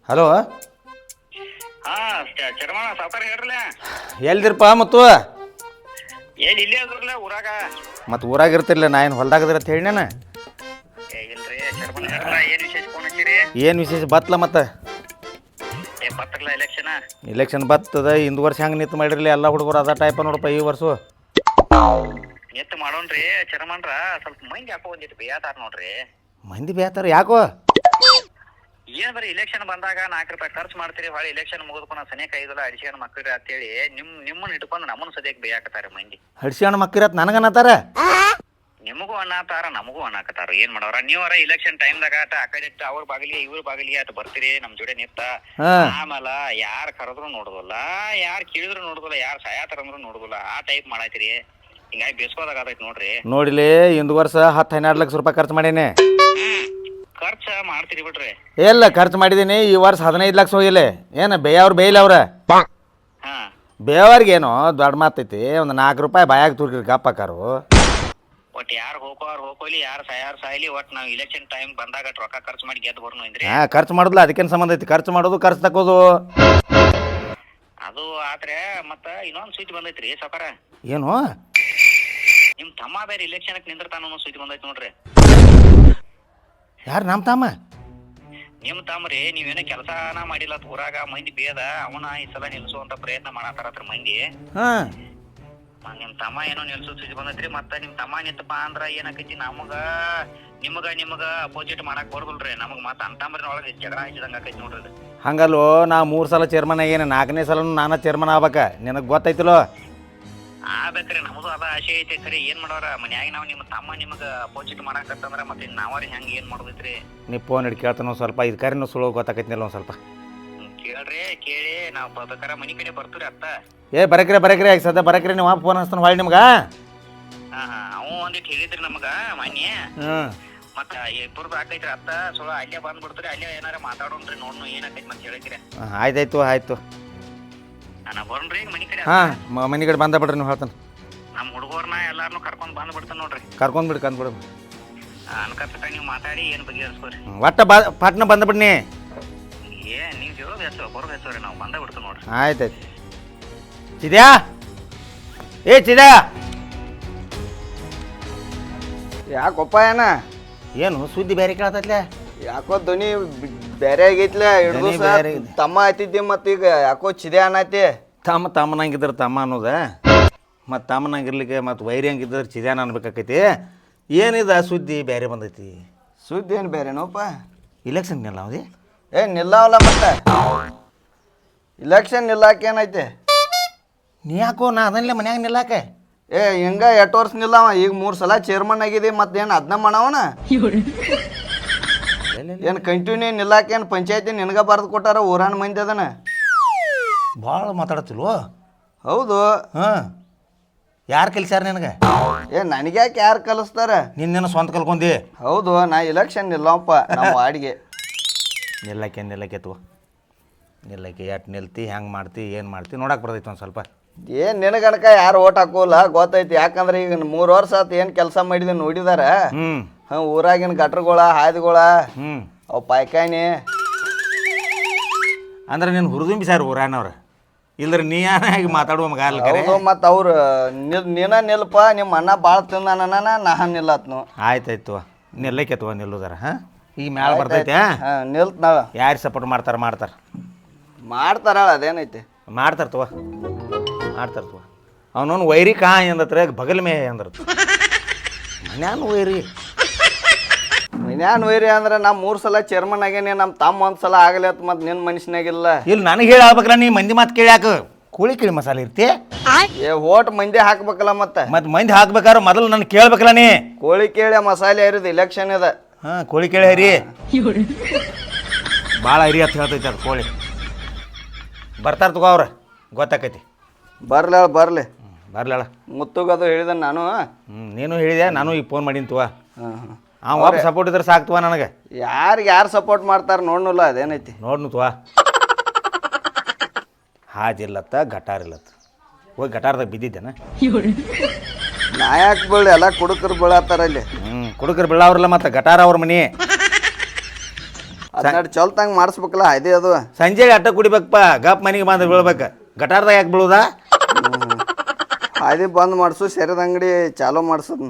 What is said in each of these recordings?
Hello, ಹಾ ಚರ್ಮಣ್ಣ ಸಾವ್ಕಾರ ಹೇಳ್ರಲ್ಲ. ಎಲ್ದಿರಪ್ಪ ಮತ್ತು ಏನ್ ಇಲ್ಲೇ ಅದ್ರಲ್ಲ ಊರಾಗ. ಮತ್ತು ಊರಾಗ ಇರ್ತಿರ್ಲಿಲ್ಲ, ನಾ ಏನು ಹೊಲ್ದಾಗದ್ರ ಅಂತ ಹೇಳಿ ನಾನು. ಇಲ್ರಿ ಚರ್ಮಣ್ಣ ಹೇಳ್ರಲ್ಲ, ಏನ್ ವಿಶೇಷ ಫೋನ್ ಹಚ್ಚಿರಿ? ಏನು ವಿಶೇಷ ಬತ್ತಲ್ಲ ಮತ್ತು ಬತ್ತಲ್ಲ ಇಲೆಕ್ಷನ್ ಬರ್ತದ. ಹಿಂದ್ ವರ್ಷ ಹೆಂಗೆ ನಿಂತು ಮಾಡಿರಲಿ ಎಲ್ಲ ಹುಡುಗರು ಅದ ಟೈಪ್ ನೋಡಪ್ಪ ಈ ವರ್ಷ. ಎತ್ತು ಮಾಡೋಣ್ರಿ ಚರ್ಮಣ್ರ, ಸ್ವಲ್ಪ ಮಂದಿ ಯಾಕೋ ಒಂದಿಟ್ಟು ಬೇಯಾತಾರ ನೋಡ್ರಿ. ಮಂದಿ ಬೇತಾರ ಯಾಕೋ? ಏನ್ ಬರೀ ಇಲೆಕ್ಷನ್ ಬಂದಾಗ ₹4 ಖರ್ಚು ಮಾಡ್ತೀರಿ, ಹೊಳೆ ಇಲೆಕ್ಷನ್ ಮುಗಿದ್ಕೊಂಡು ಸನೇಕ ಐದಲ್ಲ ಅಡಿಸಿಗಣ ಮಕ್ಕಳ್ರಿ ಅಂತೇಳಿ ನಿಮ್ಮನ್ನ ಇಟ್ಕೊಂಡು ನಮ್ಮನ್ನ ಸದ್ಯಕ್ಕೆ ಬೇಯಾಕತಾರ ಮಂದಿ. ಹಡ್ಸಿಯಣ್ಣ ಮಕ್ಕಿರತ್ ನನಗನ್ನತಾರ. ನಿಮಗೂ ಅನ್ನಾತಾರ, ನಮಗೂ ಅನ್ನಾಕತಾರ. ಏನ್ ಮಾಡವ್ರ ನೀವರ ಇಲೆಕ್ಷನ್ ಟೈಮ್ದಾಗ ಆಟ ಆ ಕಡೆ ಅವ್ರ ಬಾಗಿಲಿಗೆ ಇವ್ರ ಬಾಗಿಲಿಗೆ ಆಟ ಬರ್ತೀರಿ ನಮ್ ಜೋಡಿ ನಿಂತ. ಆಮೇಲೆ ಯಾರ್ ಕರೆದ್ರು ನೋಡುದಿಲ್ಲ, ಯಾರ್ ಕೇಳಿದ್ರು ನೋಡುದಿಲ್ಲ, ಯಾರ್ ಸಾಯಾತಾರ ಅಂದ್ರು ನೋಡುದಿಲ್ಲ. ಆ ಟೈಪ್ ಮಾಡಾತಿರಿ. ಹಿಂಗಾಗಿ ಬೇಸ್ಕೋದಾಗ ಆಗೈತಿ ನೋಡ್ರಿ. ನೋಡಿಲಿ, ಹಿಂದ್ ವರ್ಷ 10-12 ಲಕ್ಷ ರೂಪಾಯಿ ಖರ್ಚು ಮಾಡೀನಿ. ಖರ್ಚ ಮಾಡ್ತೀರಿ ಬಿಡ್ರಿ. ಎಲ್ಲ ಖರ್ಚು ಮಾಡಿದೀನಿ. ಈ ವರ್ಷ 15 ಲಕ್ಷ ಹೋಗಿಲ್ಲ. ಏನು ಬೇಯವ್ರು ಬೇಯಿಲ್ಲ ಅವ್ರ. ಹಾ ಬೇಯವ್ರಿಗೇನು ದೊಡ್ಡ ಮಾತೈತಿ. ಒಂದು ₹4 ಬಾಯಾಗ ತುರ್ಕಿರಿ ಗಪ್ಪಕ್ಕಾರು. ಒಟ್ ಯಾರು ಹೋಗೋಲಿ, ಯಾರು ಸಾಯಲಿ, ಒಟ್ ನಾವ್ ಇಲೆಕ್ಷನ್ ಟೈಮ್ ಬಂದಾಗ ರೊಕ್ಕ ಖರ್ಚು ಮಾಡಿ ಗೆದ್ದು ಬರ್ನು ಅಂದ್ರಿ. ಹಾ, ಖರ್ಚು ಮಾಡೋದಿಲ್ಲ, ಅದಕ್ಕೇನು ಸಂಬಂಧ ಐತಿ? ಖರ್ಚು ಮಾಡೋದು, ಖರ್ಚು ತಕೋದು. ಅದು ಆದ್ರೆ ಮತ್ತ ಇನ್ನೊಂದ್ ಸುದ್ದಿ ಬಂದೈತ್ರಿ ಸಾವ್ಕಾರ. ಏನು? ನಿಮ್ ತಮ್ಮ ಬೇರೆ ಇಲೆಕ್ಷನ್ ನಿಂದಿರ್ತಾನ ಅನ್ನೋ ಸುದ್ದಿ ಬಂದೈತಿ ನೋಡ್ರಿ. ಯಾರು ನಮ್ಮ ತಮ್ಮ? ನಿಮ್ ತಮ್ಮರಿ ನೀವೇನೋ ಕೆಲಸನ ಮಾಡಿಲ್ಲ ಊರಾಗ, ಮಂದಿ ಬೇದ ಅವನ ಈ ಸಲ ನಿಲ್ಸುವಂತ ಪ್ರಯತ್ನ ಮಾಡತಾರತ್ರ ಮಂದಿ. ಹಾ, ನಿಮ್ ತಮ್ಮ ಏನೋ ನಿಲ್ಸೋ ಸುದ್ದಿ ಬಂದೈತ್ರಿ. ಮತ್ತ ನಿಮ್ ತಮ್ಮ ನಿಂತಪ್ಪ ಅಂದ್ರ ಏನಾಕೈತಿ, ನಿಮಗ ಅಪೋಸಿಟ್ ಮಾಡಕ್ ಬರುದಿಲ್ರಿ. ನಮಗ್ ಮತ್ತ ಅಂತಂಬ್ರಿನ ಒಳಗೆ ಜಗಳ ಹಚ್ಚಿದಂಗ ಆಕೈತಿ ನೋಡ್ರಿ. ಹಂಗಲ್ಲೋ, ನಾ 3 ಸಲ ಚೇರ್ಮನ್ ಆಗೇನೆ, 4ನೇ ಸಲನು ನಾನು ಚೇರ್ಮನ್ ಆಗ್ಬೇಕ. ನಿನಗೆ ಗೊತ್ತೈತಿಲೋ? ಆಗ್ಬೇಕ್ರಿ, ನಮ್ದು ಅದ ಆಸೆ ಐತಿ. ಖರೆ ಏನ್ ಮಾಡೋರ ಮನ್ಯಾಗ ನಾವ್ ನಿಮ್ಮ ತಮ್ಮ ನಿಮಗ ಅಪೋಸಿಟ್ ಮಾಡಾಕತ್ತಂದ್ರ ಮತ್ತೆ ನಾವ್ರಿ ಹೆಂಗ ಏನ್ ಮಾಡೋದೈತ್ರಿ? ನೀ ಫೋನ್ ಹಿಡ್ ಕೇಳ್ತಾನ ಸ್ವಲ್ಪ. ಇದು ಕರಿನೂ ಸುಳ್ಳು ಗೊತ್ತಾಕೈತಿನಲ್ಲ ಒಂದು ಸ್ವಲ್ಪ. ಕೇಳ್ರಿ, ಕೇಳಿ ನಾವ್ ಬೇಕಾರೆ ಮನಿ ಕಡೆ ಬರ್ತೀರಿ ಅತ್ತ. ಬರಕ್ರಿ ಈಗ ಸದ್ಯ ಬರಕ್ರಿ. ನೀವು ಫೋನ್ ಹಚ್ತಾನ ಹೊಳ್ಳಿ ನಿಮ್ಗೆ. ಹಾ ಅವ ಒಂದಿಟ್ಟು ಹೇಳಿದ್ರಿ ನಮಗ ಮೊನ್ನೆ. ಮತ್ತ ಇಬ್ಬರದು ಆಕೈತ್ರಿ ಅತ್ತ. ಸುಳ್ಳು ಅಲ್ಲೇ ಬಂದ್ಬಿಡ್ತೀರಿ, ಅಲ್ಲೇ ಏನಾರ ಮಾತಾಡೋಣ್ರಿ, ನೋಡ್ನು ಏನಾಕೈತಿ ಮತ್ತೆ ಹೇಳಿಕ್ರಿ. ಆಯ್ತು. ನಾ ಬರೋಣ್ರಿ ಈಗ ಮನಿ ಕಡೆ. ಹಾಂ, ಮನೆ ಕಡೆ ಬಂದ ಬಿಡ್ರಿ. ನೀವು ಹೇಳ್ತಾನೆ ನಮ್ಮ ಹುಡುಗರ್ನ ಎಲ್ಲಾರನು ಕರ್ಕೊಂಡ್ ಬಂದ್ಬಿಡ್ತಾನ ನೋಡ್ರಿ. ಕರ್ಕೊಂಡ್ಬಿಡು. ಅನ್ಕತ್ತ ನೀವು ಮಾತಾಡಿ ಏನ್ ಬಗೆಹರಿಸ್ಕೋರಿ. ಒಟ್ಟ ಪಟ್ನ ಬಂದ್ಬಿಡ್ನಿ. ನೀವು ಜೋಗ ಹೆಚ್ಚು ಬರೋದು ಹೆಚ್ಚವ್ರಿ, ನಾವು ಬಂದ ಬಿಡ್ತೀವಿ ನೋಡ್ರಿ. ಆಯ್ತು. ಚಿದ್ಯಾ, ಚಿದ್ಯಾ. ಯಾಕೊಪ್ಪ ಏನು ಸುದ್ದಿ ಬೇರೆ ಕೇಳತ್ತಲ್ಲ? ಯಾಕೋ ಧ್ವನಿ ಬೇರೆ ಆಗೈತ್ಲ. ಹಿಡ್ದು ತಮ್ಮ ಆಯ್ತಿದ್ದೆ, ಮತ್ತು ಈಗ ಯಾಕೋ ಚಿದೆ ಅನ್ನತಿ. ತಮ್ಮನಂಗಿದ್ರೆ ತಮ್ಮ ಅನ್ನೋದ, ಮತ್ತು ತಮ್ಮನಂಗಿರ್ಲಿಕ್ಕೆ ಮತ್ತು ವೈರಿ ಹಂಗಿದ್ರೆ ಚಿದ್ಯಾನ ಅನ್ಬೇಕಾಕೈತಿ. ಏನಿದೆ ಸುದ್ದಿ ಬೇರೆ ಬಂದೈತಿ? ಸುದ್ದಿ ಏನು ಬೇರೆನೋಪ್ಪ? ಇಲೆಕ್ಷನ್ ನಿಲ್ಲವದಿ? ನಿಲ್ಲವಲ್ಲ. ಮತ್ತೆ ಇಲೆಕ್ಷನ್ ನಿಲ್ಲಾಕ ಏನೈತೆ? ನೀ ಯಾಕೋ ನಾ ಅದನ್ನೇ ಮನ್ಯಾಗ ನಿಲ್ಲಾಕೆ? ಹಿಂಗ 8 ವರ್ಷ ನಿಲ್ಲವ. ಈಗ 3 ಸಲ ಚೇರ್ಮನ್ ಆಗಿದೆ. ಮತ್ತೇನು ಅದನ್ನ ಮಾಡವನ? ಏನು ಕಂಟಿನ್ಯೂ ನಿಲ್ಲಾಕೇನು ಪಂಚಾಯತಿ ನಿನಗ ಬರೆದು ಕೊಟ್ಟಾರ? ಊರಾನ ಮಂದಿ ಅದನ ಭಾಳ ಮಾತಾಡತ್ತಿಲ್ವ? ಹೌದು. ಹಾಂ, ಯಾರು ಕಲಿಸ್ಯಾರ ನಿನಗೆ? ನನಗ್ಯಾಕೆ ಯಾರು ಕಲಿಸ್ತಾರ? ನಿನ್ನೇನು ಸ್ವಂತ ಕಲ್ಕೊಂಡಿ? ಹೌದು, ನಾ ಇಲೆಕ್ಷನ್ ನಿಲ್ಲವಪ್ಪ ನಮ್ಮ ವಾರ್ಡ್ಗೆ. ನಿಲ್ಲಕ್ಕೆ ಎಟ್ ನಿಲ್ತಿ, ಹೆಂಗೆ ಮಾಡ್ತಿ, ಏನು ಮಾಡ್ತಿ ನೋಡಕ್ಕೆ ಬರ್ತೈತಿ ಒಂದು ಸ್ವಲ್ಪ. ನಿನಗನಕ ಯಾರು ಓಟ್ ಹಾಕೋಲ್ಲ ಗೊತ್ತೈತಿ. ಯಾಕಂದ್ರೆ ಈಗ 3 ವರ್ಷ ಆತು ಏನು ಕೆಲಸ ಮಾಡಿದೆ ನೋಡಿದಾರ. ಊರಾಗಿನ ಗಟ್ರಗಳ, ಹಾದಿಗಳ, ಅವು ಪಾಯ್ಕಾನಿ ಅಂದ್ರೆ ನೀನು ಹುರಿದುಂಬಿ ಸಾರು ಊರಾನವ್ರು. ಇಲ್ದ್ರ ನೀ ಆಗಿ ಮಾತಾಡುವ ಮಗ ಅಲ್ಲ. ಮತ್ತು ಅವ್ರು ನೀನ ನಿಲ್ಪ, ನಿಮ್ಮ ಅಣ್ಣ ಭಾಳ ತಿಂದಾನ, ನಾ ನಿಲ್ಲತ್ನು. ಆಯ್ತಾಯ್ತು, ನಿಲ್ಲಕ್ಕೆ ನಿಲ್ಲುದಾರ. ಹಾಂ, ಈಗ ಮ್ಯಾಲ ಬರ್ತೈತೆ. ನಿಲ್ತ್ ನಾವ ಯಾರು ಸಪೋರ್ಟ್ ಮಾಡ್ತಾರ ಅದೇನೈತಿ? ಮಾಡ್ತಾರ ಅವನವನು ವೈರಿ ಕಾ ಎಂದತ್ರ ಬಗಲ್ ಮೇ ಅಂದ್ರ ಮನ್ಯಾನ ವೈರಿ. ಮನ್ಯಾನ ವೈರಿ ಅಂದ್ರೆ ನಾ 3 ಸಲ ಚೇರ್ಮನ್ ಆಗೇನಿ. ನಮ್ಮ ತಮ್ಮ 1 ಸಲ ಆಗಲಿ ಅಂತ. ಮತ್ತೆ ನಿನ್ನ ಮನುಷ್ಯನಾಗಿಲ್ಲ. ಇಲ್ಲಿ ನನಗೆ ಹೇಳಿ ಆಗ್ಬೇಕಲ್ಲ, ನೀ ಮಂದಿ ಮಾತು ಕೇಳ್ಯಾಕ ಕೋಳಿ ಕೇಳಿ ಮಸಾಲೆ ಇರ್ತಿ. ಓಟ್ ಮಂದಿ ಹಾಕ್ಬೇಕಲ್ಲ. ಮತ್ತೆ ಮಂದಿ ಹಾಕ್ಬೇಕಾದ್ರೆ ಮೊದಲು ನಾನು ಕೇಳ್ಬೇಕಲ್ಲ. ನೀ ಕೋಳಿ ಕೇಳಿ ಮಸಾಲೆ ಇರೋದು ಇಲೆಕ್ಷನ್ ಇದೆ. ಹಾಂ, ಕೋಳಿ ಕೇಳಿ ಹರಿ ಭಾಳ ಹರಿ ಅಂತ ಹೇಳ್ತೈತೆ ಅದು ಕೋಳಿ. ಬರ್ತಾರ ತಗೋ ಅವ್ರ, ಗೊತ್ತಾಕೈತಿ. ಬರ್ಲಿ ಮುತ್ತುಗದು ಹೇಳಿದ ನಾನು. ನೀನು ಹೇಳಿದೆ, ನಾನು ಈಗ ಫೋನ್ ಮಾಡೀನಿ ತುವ. ಒಬ್ಬ ಸಪೋರ್ಟ್ ಇದ್ರೆ ಸಾಕ್ತವ ನನಗೆ. ಯಾರು ಸಪೋರ್ಟ್ ಮಾಡ್ತಾರೆ ನೋಡ್ನಲ್ಲ, ಅದೇನೈತಿ ನೋಡ್ನು ತುವ. ಹಾಜಿಲ್ಲತ್ತ ಗಟಾರಿಲ್ಲತ್ತ. ಹೋಗಿ ಗಟಾರದಾಗ ಬಿದ್ದಿದ್ದೇನ? ನಾ ಯಾಕೆ ಬೀಳಿ, ಎಲ್ಲ ಕುಡುಕರು ಬೀಳತ್ತಾರ ಅಲ್ಲಿ. ಕುಡುಕರು ಬೀಳಾವ್ರಲ್ಲ, ಮತ್ತು ಗಟಾರ ಅವ್ರ ಮನೆ. ಅದನ್ನ ಚಲ್ತಂಗೆ ಮಾಡಿಸ್ಬೇಕಲ್ಲ ಅದೇ ಅದು. ಸಂಜೆಗೆ ಅಟ್ಟ ಕುಡಿಬೇಕಪ್ಪ, ಗಪ್ ಮನೆಗೆ ಬಂದು ಬೀಳ್ಬೇಕು. ಗಟಾರ್ದಾಗ ಯಾಕೆ ಬೀಳುದಾ? ಅದೇ ಬಂದ್ ಮಾಡಿಸು, ಸೆರೆದ ಅಂಗಡಿ ಚಾಲೂ ಮಾಡಿಸೋದು.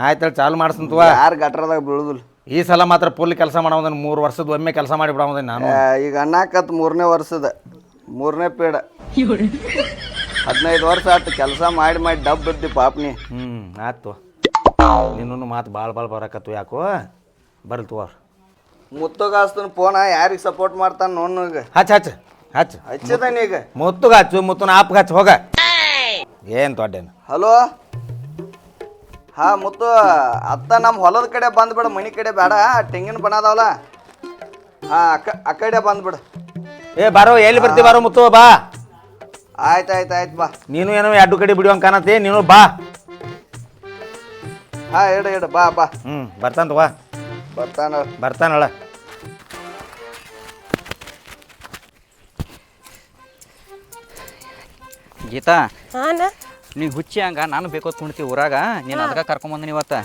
ಆಯ್ತು ಚಾಲು ಮಾಡಿಸ್ತಂತವ. ಯಾರು ಗಟ್ರದಾಗ ಬೀಳುದಿಲ್ಲ. ಈ ಸಲ ಮಾತ್ರ ಫುಲ್ ಕೆಲಸ ಮಾಡೋದನ್ನ 3 ವರ್ಷದ ಒಮ್ಮೆ ಕೆಲಸ ಮಾಡಿ ಬಿಡೋದನ್ನ ನಾನು. ಈಗ ಅಣ್ಣಾಕತ್ 3ನೇ ವರ್ಷದ 3ನೇ ಪೀಡ 15 ವರ್ಷ ಆಯ್ತು ಕೆಲಸ ಮಾಡಿ ಡಬ್ ಬಿದ್ದಿ ಪಾಪ್ನಿ. ಆಯ್ತು, ನಿನ್ನೂ ಮಾತು ಭಾಳ ಬರಕತ್ತು. ಯಾಕೋ ಬರ್ಲಿ ತೋರ್. ಮುತ್ತುಗಾಸ್ತನ ಫೋನ ಯಾರಿಗೆ ಸಪೋರ್ಟ್ ಮಾಡ್ತಾನ ನೋಡ್ನಗ. ಹಚ್ಚ ಹಚ್ಚಿದಾನ ಈಗ. ಮುತ್ತುಗ ಹಚ್ಚು, ಮುತ್ತುನ ಆಪ್ಗೆ ಹಚ್ಚು ಹೋಗ. ಏನು ದೊಡ್ಡೇನು? ಹಲೋ, ಹಾ ಮುತ್ತು ಅತ್ತ ನಮ್ಮ ಹೊಲದ ಕಡೆ ಬಂದ್ಬಿಡು, ಮನೆ ಕಡೆ ಬೇಡ. ತೆಂಗಿನ ಬಣ ಅದಾವಲ್ಲ, ಹಾ ಆ ಕಡೆ ಬಂದ್ಬಿಡು. ಬಾರೋ, ಎಲ್ಲಿ ಬರ್ತಿ ಬಾರೋ ಮುತ್ತು, ಬಾ. ಆಯ್ತು ಬಾ. ನೀನು ಏನೋ 2 ಕಡೆ ಬಿಡುವಂಗೆ ಕಾಣತ್ತೆ, ನೀನು ಬಾ. ಹಾ ಇಡು ಬಾ. ಬರ್ತಾನವ, ಬರ್ತಾನಳ. ಗೀತಾ, ಹಾನ ನೀವು ಹುಚ್ಚಿ ಹಂಗ ನಾನು ಬೇಕೋತ್ ಕುಣ್ತಿ ಊರಾಗ. ನೀನು ಅದಕ್ಕೆ ಕರ್ಕೊಂಬಂದಿನಿ ಇವತ್ತು.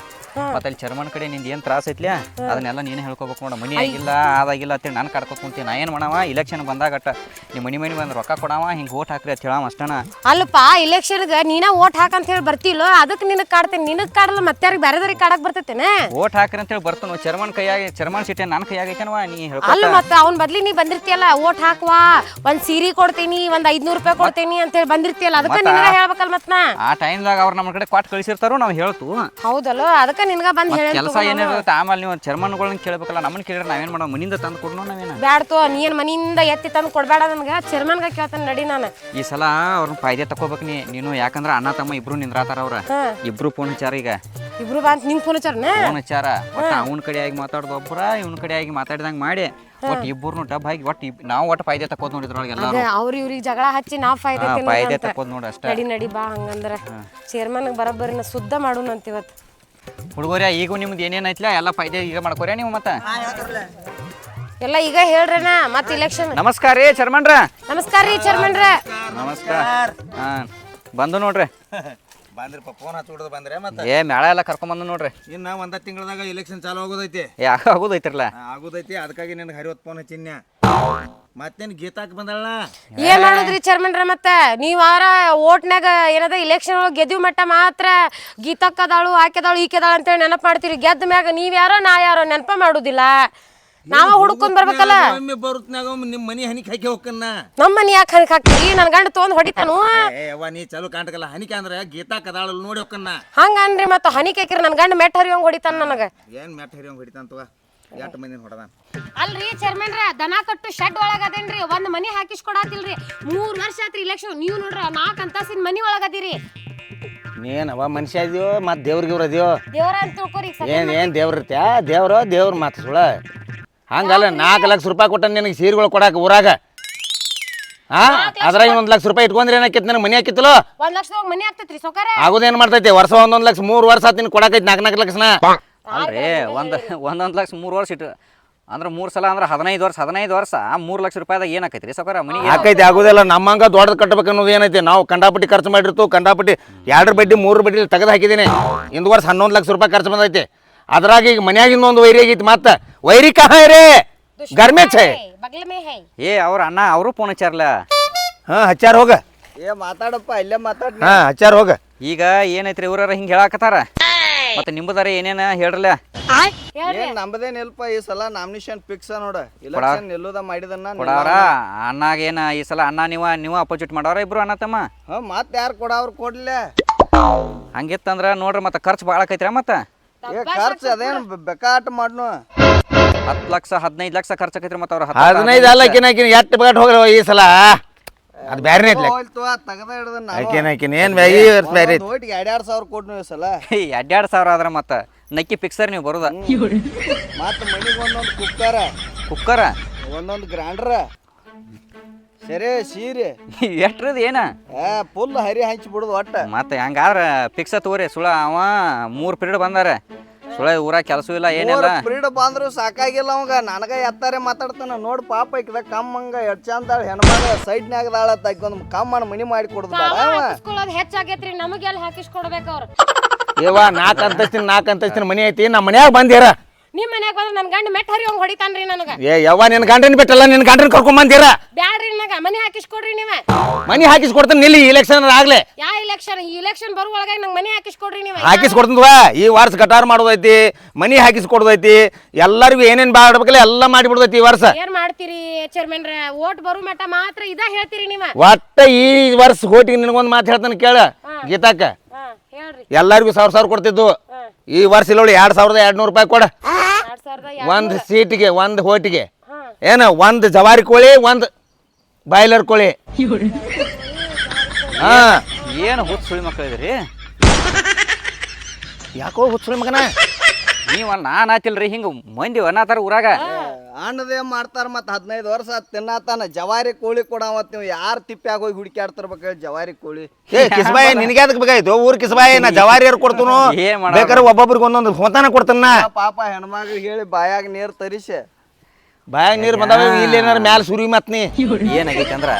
ಮತ್ತೆ ಅಲ್ಲಿ ಚರ್ಮನ್ ಕಡೆ ನಿಂದು ಏನು ತ್ರಾಸ ಐತ್ಲ ಅದನ್ನೆಲ್ಲ ನೀನು ಹೇಳ್ಕೊಬೇಕು ನೋಡ. ಮನಿ ಆಗಿಲ್ಲ ಅದಾಗಿಲ್ಲ ಅಂತೇಳಿ ನಾನು ಕರ್ಕೊತ್ ಕುಂತೀನಿ. ನಾ ಏನು ಮಾಡವ, ಇಲೆಕ್ಷನ್ ಬಂದಾಗಟ್ಟ ನಿಮ್ಮ ಮನಿ ಬಂದು ರೊಕ್ಕ ಕೊಡವ, ಹಿಂಗೆ ಓಟ್ ಹಾಕ್ರಿ ಅಂತ ಹೇಳವ ಅಷ್ಟನ. ಅಲ್ಲಪ್ಪ, ಇಲೆಕ್ಷನ್ಗೆ ನೀನ ಓಟ್ ಹಾಕಂತ ಹೇಳಿ ಬರ್ತಿಲ್ಲೋ, ಅದಕ್ಕೆ ನಿನಗೆ ಕಾಡ್ತೇನೆ. ನಿನಗೆ ಕಾಡಲ್ಲ ಮತ್ತೆ ಯಾರಿಗೆ ಬೇರೆದವ್ರಿಗೆ ಕಾಡಕ್ ಬರ್ತೈತೇನೆ? ಓಟ್ ಹಾಕ್ರಿ ಅಂತೇಳಿ ಬರ್ತಾನ ಚರ್ಮನ್ ಕೈಯಾಗಿ, ಚರ್ಮನ್ ಸೀಟೆ ನನ್ನ ಕೈಯಾಗೈತೇನವ. ನೀ ಹೇಳ್ಕೊ. ಅಲ್ಲ ಮತ್ತೆ ಅವ್ನ ಬದ್ಲಿ ನೀ ಬಂದಿರ್ತೀಯಲ್ಲ, ಓಟ್ ಹಾಕುವ, ಒಂದ್ ಸೀರೆ ಕೊಡ್ತೀನಿ, ಒಂದ್ 500 ರೂಪಾಯಿ ಕೊಡ್ತೀನಿ ಅಂತ ಹೇಳಿ ಬಂದಿರ್ತೀಯಲ್ಲ, ಅದಕ್ಕೆ ನಿನಗ ಹೇಳ್ಬೇಕಲ್ಲ ಮತ್ ನಾ. ಆ ಟೈಮ್ದಾಗ ಅವ್ರು ನಮ್ಮ ಕಡೆ ಕೊಟ್ಟು ಕಳಿಸಿರ್ತಾರೋ ನಾವು ಹೇಳ್ತು. ಹೌದಲ್ಲ, ಅದಕ್ಕೆ ನಿನಗ ಬಂದ್ ಹೇಳಿ ಕೆಲಸ ಏನಿರುತ್ತೆ ಆಮೇಲೆ ನೀವು ಚರ್ಮನ್ಗಳನ್ನ ಕೇಳ್ಬೇಕಲ್ಲ. ನಮ್ಮನ್ನ ಕೇಳಿದ್ರೆ ನಾವೇನ್ ಮಾಡೋ, ಮನಿಂದ ತಂದು ಕೊಡ್ನೋ ನಾವೇನ? ಬ್ಯಾಡ್ತೋ, ನೀನ್ ಮನಿಯಿಂದ ಎತ್ತಿ ತಂದು ಕೊಡ್ಬೇಡ ನನಗೆ, ಚೇರ್ಮನ್ಗ ಕೇಳ್ತಾನೆ ನಡಿ. ನಾನು ಈ ಸಲ ಅವ್ರನ್ನ ಫಾಯ್ದೆ ತಕೋಬೇಕು ನೀನು. ಯಾಕಂದ್ರೆ ಅಣ್ಣ ತಮ್ಮ ಇಬ್ರು ನಿಂದ್ರಾತಾರ. ಅವ್ರ ಇಬ್ರು ಫೋನ್ ಹಚ್ಚಾರ. ಈಗ ಇಬ್ರು ಬಾ ಅಂತ ನಿಂಗೆ ಫೋನ್ ಹಚ್ಚಾರನ? ಫೋನ್ ಹಚ್ಚಾರ. ಒಟ್ಟು ಅವನ ಕಡೆ ಆಗಿ ಮಾತಾಡೋದು ಒಬ್ಬರ, ಇವನ ಕಡೆ ಆಗಿ ಮಾತಾಡಿದಂಗೆ ಮಾಡಿ ಒಟ್ಟು ಇಬ್ಬರು ಡಬ್ ಹಾಕಿ ಒಟ್ಟು ನಾವು ಒಟ್ಟು ಫಾಯ್ದೆ ತಕೋದ್ ನೋಡಿದ್ರೊಳಗೆ ಎಲ್ಲರೂ. ಅವ್ರ ಇವ್ರಿಗೆ ಜಗಳ ಹಚ್ಚಿ ನಾವ್ ಫಾಯ್ದೆ ತಕೋದ್ ನೋಡಿ ಅಷ್ಟೇ. ನಡಿ ಬಾ. ಹಂಗಂದ್ರ ಚೇರ್ಮನ್ ಬರೋಬ್ಬರಿನ ಶುದ್ಧ ಮಾಡೋಣಂತ ಇವತ್ತು. ಹುಡುಗರ್ಯಾ, ಈಗ ನಿಮ್ದು ಏನೇನು ಐತ್ಲ ಎಲ್ಲ ಫಾಯ್ದೆ ಈಗ ಮಾಡ್ಕೊರ್ಯಾ ನೀವು? ಮತ್ತೆ ಎಲ್ಲ ಈಗ ಹೇಳ್ರಣ, ಮತ್ತೆ ಇಲೆಕ್ಷನ್. ನಮಸ್ಕಾರ ರೀ ಚರ್ಮನ್ರ. ನಮಸ್ಕಾರ ರೀ ಚೇರ್ಮನ್ರ. ನಮಸ್ಕಾರ. ಬಂದು ನೋಡ್ರಿ. ಬಂದ್ರಪ್ಪ, ಫೋನ್ ಹಚ್ಚಿಬಿಡೋದು ಬಂದ್ರೆ. ಮತ್ತೆ ಮೇಳ ಎಲ್ಲ ಕರ್ಕೊಂಬಂದು ನೋಡ್ರಿ. ಇನ್ನು 1 ತಿಂಗಳದಾಗ ಎಲೆಕ್ಷನ್ ಚಾಲು ಆಗೋದೈತಿ. ಆಗೋದೈತಿರಲ್ಲ? ಆಗೋದೈತಿ. ಅದಕ್ಕಾಗಿ ನಿನಗೆ 50 ಫೋನ್ ಹಚ್ಚಿನ್ಯ. ಮತ್ತೇನು ಗೀತಾಕ್ ಬಂದಳ? ಏನ್ ಮಾಡುದ್ರಿ ಚೇರ್ಮನ್ರ? ಮತ್ತೆ ನೀವಾರ ಓಟ್ನಾಗ ಏನದ ಇಲೆಕ್ಷನ್ ಒಳಗೆ ಗೆದ್ದಿವ್ ಮಟ್ಟ ಮಾತ್ರ ಗೀತಕ್ಕದಾಳು, ಆಕೆದಾಳು, ಈಕೆದಾಳು ಅಂತೇಳಿ ನೆನಪು ಮಾಡ್ತೀರಿ. ಗೆದ್ದ ಮ್ಯಾಗ ನೀವ್ ಯಾರೋ ನಾ ಯಾರೋ ನೆನಪ ಮಾಡುದಿಲ್ಲ. ನಾವ ಹುಡ್ಕೊಂಡ್ ಬರ್ಬೇಕಲ್ಲ. ಬರುತ್ನಾಗ ನಿಮ್ಮ ಮನಿ ಹನಿಕ್ ಹಾಕಿ ಹೋಗ್ಕನ್ನ. ನಮ್ಮ ಮನಿ ಯಾಕೆ ಹನಿಕ್ ಹಾಕ್ತೀರಿ? ನನ್ ಗಂಡ ತೊಗೊಂಡ್ ಹೊಡಿತಾನು. ನೀ ಚಲೋ ಕಾಣ್ಕಲ್ಲ. ಹನಿಕೆ ಅಂದ್ರೆ ಗೀತಾ ಕದಾಳ ನೋಡಿ ಹೋಗ್ಕನ್ನ. ಹಂಗನ್ರಿ, ಮತ್ತ ಹನಿಕ್ ಹಾಕಿರಿ ನನ್ ಗಂಡ ಮೆಟ್ ಹರಿಯೋಂಗ್ ಹೊಡಿತಾನ ನನಗ. ಏನ್ ಮೆಟ್ ಹರಿಯೋಂಗ್ ಹೊಡಿತಾಂತವ? 8 ಮಂದಿನ ಹೊಡದ. ಅಲ್ರಿ ಚೇರ್ಮನ್ರ, ದನ ಕಟ್ಟು ಶೆಡ್ ಒಳಗ ಅದೇನ್ರಿ, ಒಂದ್ ಮನಿ ಹಾಕಿಸ್ಕೊಡತಿಲ್ರಿ. 3 ವರ್ಷ ಆತ್ರಿ ಇಲೆಕ್ಷನ್. ನೀವು ನೋಡ್ರ 4 ಅಂತಸ್ತಿನ ಮನಿ ಒಳಗದಿರಿ. ನೀನವ ಮನುಷ್ಯ ಇದೆಯೋ ಮತ್ತೆ ದೇವ್ರಿಗೆ ಅದೆಯೋ? ದೇವ್ರ ಅಂತ ತಿಳ್ಕೊರಿ. ಏನ್ ದೇವ್ರ ಇರ್ತ್ಯಾ? ದೇವ್ರ ಮಾತು ಸುಳ. ಹಂಗಲ್ಲ, 4 ಲಕ್ಷ ರೂಪಾಯಿ ಕೊಟ್ಟ ನಿನಗೆ ಸೀರೆಗಳು ಕೊಡಾಕ ಊರಾಗ. ಅದ್ರಾಗ 1 ಲಕ್ಷ ರೂಪಾಯಿ ಇಟ್ಕೊಂಡ್ರೆ ಏನಾಕಿತ್ತು? ನನಗೆ ಮನಿ ಹಾಕಿತ್ತಲೋ? 1 ಲಕ್ಷದಾಗ ಮನಿ ಆಗ್ತೈತ್ರಿ ಸೌಕರ್ಯ. ಆಗೋದೇನ್ ಮಾಡ್ತೈತಿ? ವರ್ಷ 1 ಲಕ್ಷ, 3 ವರ್ಷ ಆತ್ ನಿನ್ ಕೊಡಾಕೈತಿ 4 ಲಕ್ಷನ. ಅಲ್ರಿ, ಒಂದೊಂದು ಲಕ್ಷ 3 ವರ್ಷ ಇಟ್ಟು ಅಂದ್ರೆ 3 ಸಲ ಅಂದ್ರೆ 15 ವರ್ಷ 3 ಲಕ್ಷ ರೂಪಾಯಿದಾಗ ಏನಾಕೈತ್ರಿ ಸೌಕರ್ಯ? ಮನಿ ಹಾಕೈತಿ. ಆಗೋದಿಲ್ಲ. ನಮ್ಮಂಗ ದೊಡ್ಡದು ಕಟ್ಟಬೇಕು ಅನ್ನೋದು ಏನೈತಿ? ನಾವು ಕಂಡಾಪಟ್ಟಿ ಖರ್ಚು ಮಾಡಿರ್ತು. ಕಂಡಾಪಟ್ಟಿ 2 ಬಡ್ಡಿ 3 ಬಡ್ಡಿ ತೆಗೆದು ಹಾಕಿದ್ದೀನಿ. ಇಂದು ವರ್ಷ 11 ಲಕ್ಷ ರೂಪಾಯಿ ಖರ್ಚು ಬಂದೈತಿ. ಅದ್ರಾಗ ಈಗ ಮನ್ಯಾಗಿಂದ ಒಂದು ವೈರಿ ಆಗೈತಿ. ಮತ್ತೆ ವೈರಿ ಕಹಾ ರೇ ಗರ್ಮೆ ಛೇ ಅವ್ರ ಅಣ್ಣ ಅವರು ಫೋನ್ ಹಚ್ಚಾರಲ್ಲ. ಹಚ್ಚಾರ ಹೋಗ. ಮಾತಾಡಪ್ಪ, ಇಲ್ಲೇ ಮಾತಾಡ. ಹಚ್ಚಾರ ಹೋಗ. ಈಗ ಏನೈತ್ರಿ ಇವ್ರ ಹಿಂಗೆ ಹೇಳಾಕತ್ತಾರ. ಮತ್ತೆ ನಿಂಬದಾರ ಏನೇನ ಹೇಳ್ರಲ್ಲ. ನಮ್ದೇನಿಲ್ಪ, ಈ ಸಲ ನಾಮಿನೇಷನ್ ಫಿಕ್ಸ್ ನೋಡ. ಇಲೆಕ್ಷನ್ ನಿಲ್ಲುದ ಮಾಡಿದನ್ನ ಕೊಡಾರ. ಅಣ್ಣಾಗ ಏನ ಈ ಸಲ ಅಣ್ಣ ನೀವು ಅಪೋಸಿಟ್ ಮಾಡವ್ರ ಇಬ್ರು ಅಣ್ಣ ತಮ್ಮ? ಮತ್ತೆ ಯಾರು ಕೊಡವ್ರು ಕೊಡ್ಲಿಲ್ಲ. ಹಂಗಿತ್ತಂದ್ರ ನೋಡ್ರಿ, ಮತ್ತೆ ಖರ್ಚು ಭಾಳ ಆಕೈತ್ರಿ. ಮತ್ತೆ ಖರ್ಚು ಅದೇನು ಬೇಕಾಟ ಮಾಡ್ನು. 10 ಲಕ್ಷ 15 ಲಕ್ಷ ಖರ್ಚು ಆಕೈತ್ರಿ. ಮತ್ತೆ ಅವ್ರ 15 ಅಲ್ಲಕಿನ ಎಷ್ಟು ಬಗಟ್ ಹೋಗ್ರಿ ಈ ಸಲ. ಅದು ಬ್ಯಾರೆ ಐತ್ಲೆ. ತಗದ ಹಿಡ್ದ ಏನ್ ಬ್ಯಾಗಿ ಬೇರೆ 2,000 ಕೊಡ್ನು ಈ ಸಲ. 2,000 ಆದ್ರ ಮತ್ತೆ ನಕ್ಕಿ ಫಿಕ್ಸರ್ ನೀವು ಬರುದ. ಮತ್ತ ಮನಿಗೆ ಒಂದೊಂದು ಕುಕ್ಕರ, ಒಂದೊಂದು ಗ್ರೈಂಡರ್, ಸರಿ ಸೀರೆ ಎಷ್ಟ್ರದ್ದು ಏನ ಫುಲ್ ಹರಿ ಹಂಚಿ ಬಿಡುದು ಒಟ್ಟ. ಮತ್ತೆ ಹಂಗಾದ್ರ ಫಿಕ್ಸ ತಗೋರಿ. ಸುಳ ಅವ 3 ಪೀರಿಯಡ್ ಬಂದಾರ. ಸುಳ ಊರಾಗ ಕೆಲಸ ಇಲ್ಲ ಏನಿಲ್ಲ. ಪೀರಿಯಡ್ ಬಂದ್ರು ಸಾಕಾಗಿಲ್ಲ ಅವಂಗ. ನನಗ ಎತ್ತಾರೆ ಮಾತಾಡ್ತಾನ ನೋಡ್. ಪಾಪ ಇಕ್ಕದ ಕಮ್ಮಂಗ ಎಡ್ ಚಂದಾಳ ಹೆಣ್ಮಗ ಸೈಡ್ನ್ಯಾಗದಾಳ ಒಂದು ಕಮ್ಮನ ಮನಿ ಮಾಡಿ ಕೊಡುದು ಹೆಚ್ಚಾಗೈತ್ರಿ. ನಮಗೆಲ್ಲ ಹಾಕಿಸ್ಕೊಡ್ಬೇಕು ಅವ್ರು. 4 ಅಂತಸ್ತಿನ ಮನಿ ಐತಿ. ನಮ್ಮ ಮನ್ಯಾಗ ಬಂದಿರ ನಿಮ್ ಮನ್ಯಾಗ ಬಂದ್ರ ನನ್ ಗಂಡ ಮೆಟ್ ಹರಿಯೋಂಗ್ ಹೊಡಿತಾನ್ರಿ ನನಗ. ಏ ಯವ್ವ ನಿನ್ ಗಂಡನ ಬಿಟ್ಟಲ್ಲ ನಿನ್ ಗಂಡನ ಕರ್ಕೊಂಡ್ ಬಂದಿರ. ಬ್ಯಾಡ್ರಿ ನನಗ ಮನಿ ಹಾಕಿಸ್ಕೊಡ್ರಿ ನೀವ. ಮನಿ ಹಾಕಿಸ್ಕೊಡ್ತಾನೆ ನಿಲ್ಲಿ ಇಲೆಕ್ಷನ್ ಆಗ್ಲೇ. ಯಾ ಇಲೆಕ್ಷನ್? ಈ ಇಲೆಕ್ಷನ್ ಬರುವ ಒಳಗ ನಂಗ್ ಮನಿ ಹಾಕಿಸ್ಕೊಡ್ರಿ ನೀವ. ಹಾಕಿಸ್ಕೊಡ್ತಂದ್ವಾ ಈ ವರ್ಷ ಗಟಾರ್ ಮಾಡೋದೈತಿ, ಮನಿ ಹಾಕಿಸ್ಕೊಡ್ದೈತಿ, ಎಲ್ಲರಿಗೂ ಏನೇನ್ ಮಾಡ್ಬೇಕಲ್ಲ ಎಲ್ಲ ಮಾಡಿಬಿಡ್ದೈತಿ ಈ ವರ್ಷ. ಏನ್ ಮಾಡ್ತೀರಿ ಚೇರ್ಮನ್ರ? ಓಟ್ ಬರು ಮಟ್ಟ ಮಾತ್ರ ಇದ ಹೇಳ್ತೀರಿ ನೀವ. ಒಟ್ಟ ಈ ವರ್ಷ ಹೋಟಿಗೆ ನಿನಗೊಂದು ಮಾತು ಹೇಳ್ತಾನೆ ಕೇಳ ಗೀತಾಕ. ಹೇಳ್ರಿ. ಎಲ್ಲರಿಗೂ 1000 ಕೊಡ್ತಿದ್ದು, ಈ ವರ್ಷ ಇಲ್ಲಿ 2200 ರೂಪಾಯಿ ಕೊಡ. 2000 ಒಂದ್ ಸೀಟಿಗೆ, ಒಂದ್ ಹೋಟಿಗೆ. ಏನ ಒಂದ್ ಜವಾರಿ ಕೋಳಿ, ಒಂದ್ ಬಾಯ್ಲರ್ ಕೋಳಿ. ಹಾ ಏನು ಹುಚ್ಚ ಸುಳಿ ಮಕ್ಕಳು ಇದ್ರಿ? ಯಾಕೋ ಹುಚ್ಚುಳಿ ಮಗನ ನೀವು ನಾನು ಆತಿಲ್ರಿ ಹಿಂಗ ಮಂದಿ ಅನ್ನತಾರ ಊರಾಗ. ಅಣ್ಣದೇ ಮಾಡ್ತಾರ ಮತ್ತ 15 ವರ್ಷ ತಿನ್ನತಾನ. ಜವಾರಿ ಕೋಳಿ ಕೊಡವತ್ ನೀವು ಯಾರು ತಿಪ್ಪ್ಯಾಗ ಹೋಗಿ ಹುಡುಕ್ಯಾಡ್ತಿರ್ಬೇಕು ಜವಾರಿ ಕೋಳಿ. ಏ ಕಿಸ್ಬಾಯಿ ನಿನಗೆ ಅದಕ್ಕೆ ಬೇಕಾಯ್ತು ಊರ್ ಕಿಸ್ಬಾಯಿ? ನಾ ಜವಾರಿಯರ್ ಕೊಡ್ತನು, ಏನ್ ಮಾಡೋದು? ಬೇಕಾದ್ರೆ ಒಬ್ಬೊಬ್ರಿಗೆ ಒಂದೊಂದು ಹೊಂತಾನ ಕೊಡ್ತಾನ. ಪಾಪ ಹೆಣ್ಮಗ್ಳು ಹೇಳಿ ಬಾಯಾಗ ನೀರ್ ತರಿಸಿ ಬಾಯಾಗ ನೀರು ಬಂದಾವ, ಇಲ್ಲಿ ಏನಾರ ಮ್ಯಾಲ ಸುರಿ ಮತ್ ನೀ. ಏನಾಗೈತಿ ಅಂದ್ರ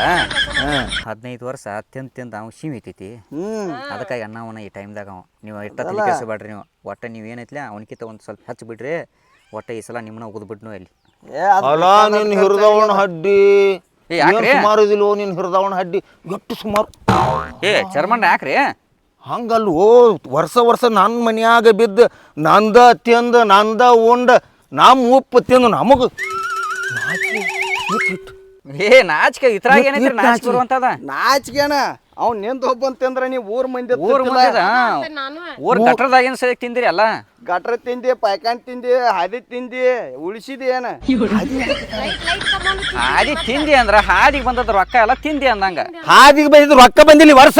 15 ವರ್ಷ ತಿಂದ ಅವ್ ಶಿವ್ ಐತೈತಿ. ಅದಕ್ಕಾಗಿ ಅನ್ನವನ್ನ ಈ ಟೈಮ್ದಾಗ ಅವ ನೀವು ಇಟ್ಟ ತಲೆ ಕೆಡಿಸಬೇಡ್ರಿ. ನೀವು ಒಟ್ಟ ನೀವು ಏನೈತ್ಲ ಅವನಕಿಂತ ಒಂದು ಸ್ವಲ್ಪ ಹಚ್ಚಿ ಬಿಡ್ರಿ. ಒಟ್ಟ ಈ ಸಲ ನಿಮ್ಮನ್ನ ಉಗ್ದ್ಬಿಟ್ನು ಅಲ್ಲಿ. ಅಲ್ಲ ನಿನ್ ಹಿರಿದವಣ ಹಡ್ಡಿ ಯಾಕ್ರಿ? ಸುಮಾರು ಇದಿಲ್ಲೋ ನಿನ್ ಹಿರಿದವಣ ಹಡ್ಡಿ ಎಷ್ಟು ಸುಮಾರು. ಏ ಚರ್ಮಣ್ಣ ಯಾಕ್ರಿ ಹಂಗಲ್ವೋ, ವರ್ಷ ನನ್ನ ಮನ್ಯಾಗ ಬಿದ್ದು ನಂದ ತಿಂದು ನಂದ ಉಂಡ ನಮ್ಮ ಉಪ್ಪು ತಿಂದು ನಮಗ ಏ ನಾಚಿಕೆ ಇದ್ರಾಗ ಏನೈತ್ರಿ ನಾಚಿಕೆ ಬರುವಂತದ. ನಾಚಿಕೆನ ಅವ್ನು ನಿಂತ ಒಬ್ಬಂತಂದ್ರ ನೀವು ಊರ್ ಮಂದಿ ಊರ್ ಮಂದಿದ ನಾನು ಊರ್ ಗಟ್ರದಾಗಿನ ಸರಿ ತಿಂದಿರಿ ಅಲ್ಲ. ಗಟ್ರ ತಿಂದಿ, ಪೈಕಾನ್ ತಿಂದಿ, ಹಾದಿ ತಿಂದಿ, ಉಳಿಸಿದಿ ಏನ? ಲೈಟ್ ತಗೊಂಡು ಹಾದಿ ತಿಂದಿ ಅಂದ್ರ ಹಾದಿಗೆ ಬಂದದ ರೊಕ್ಕ ಎಲ್ಲ ತಿಂದಿ ಅಂದಂಗ. ಹಾದಿಗೆ ಬಂದಿದ್ದು ರೊಕ್ಕ ಬಂದಿಲ್ಲ ಈ ವರ್ಷ.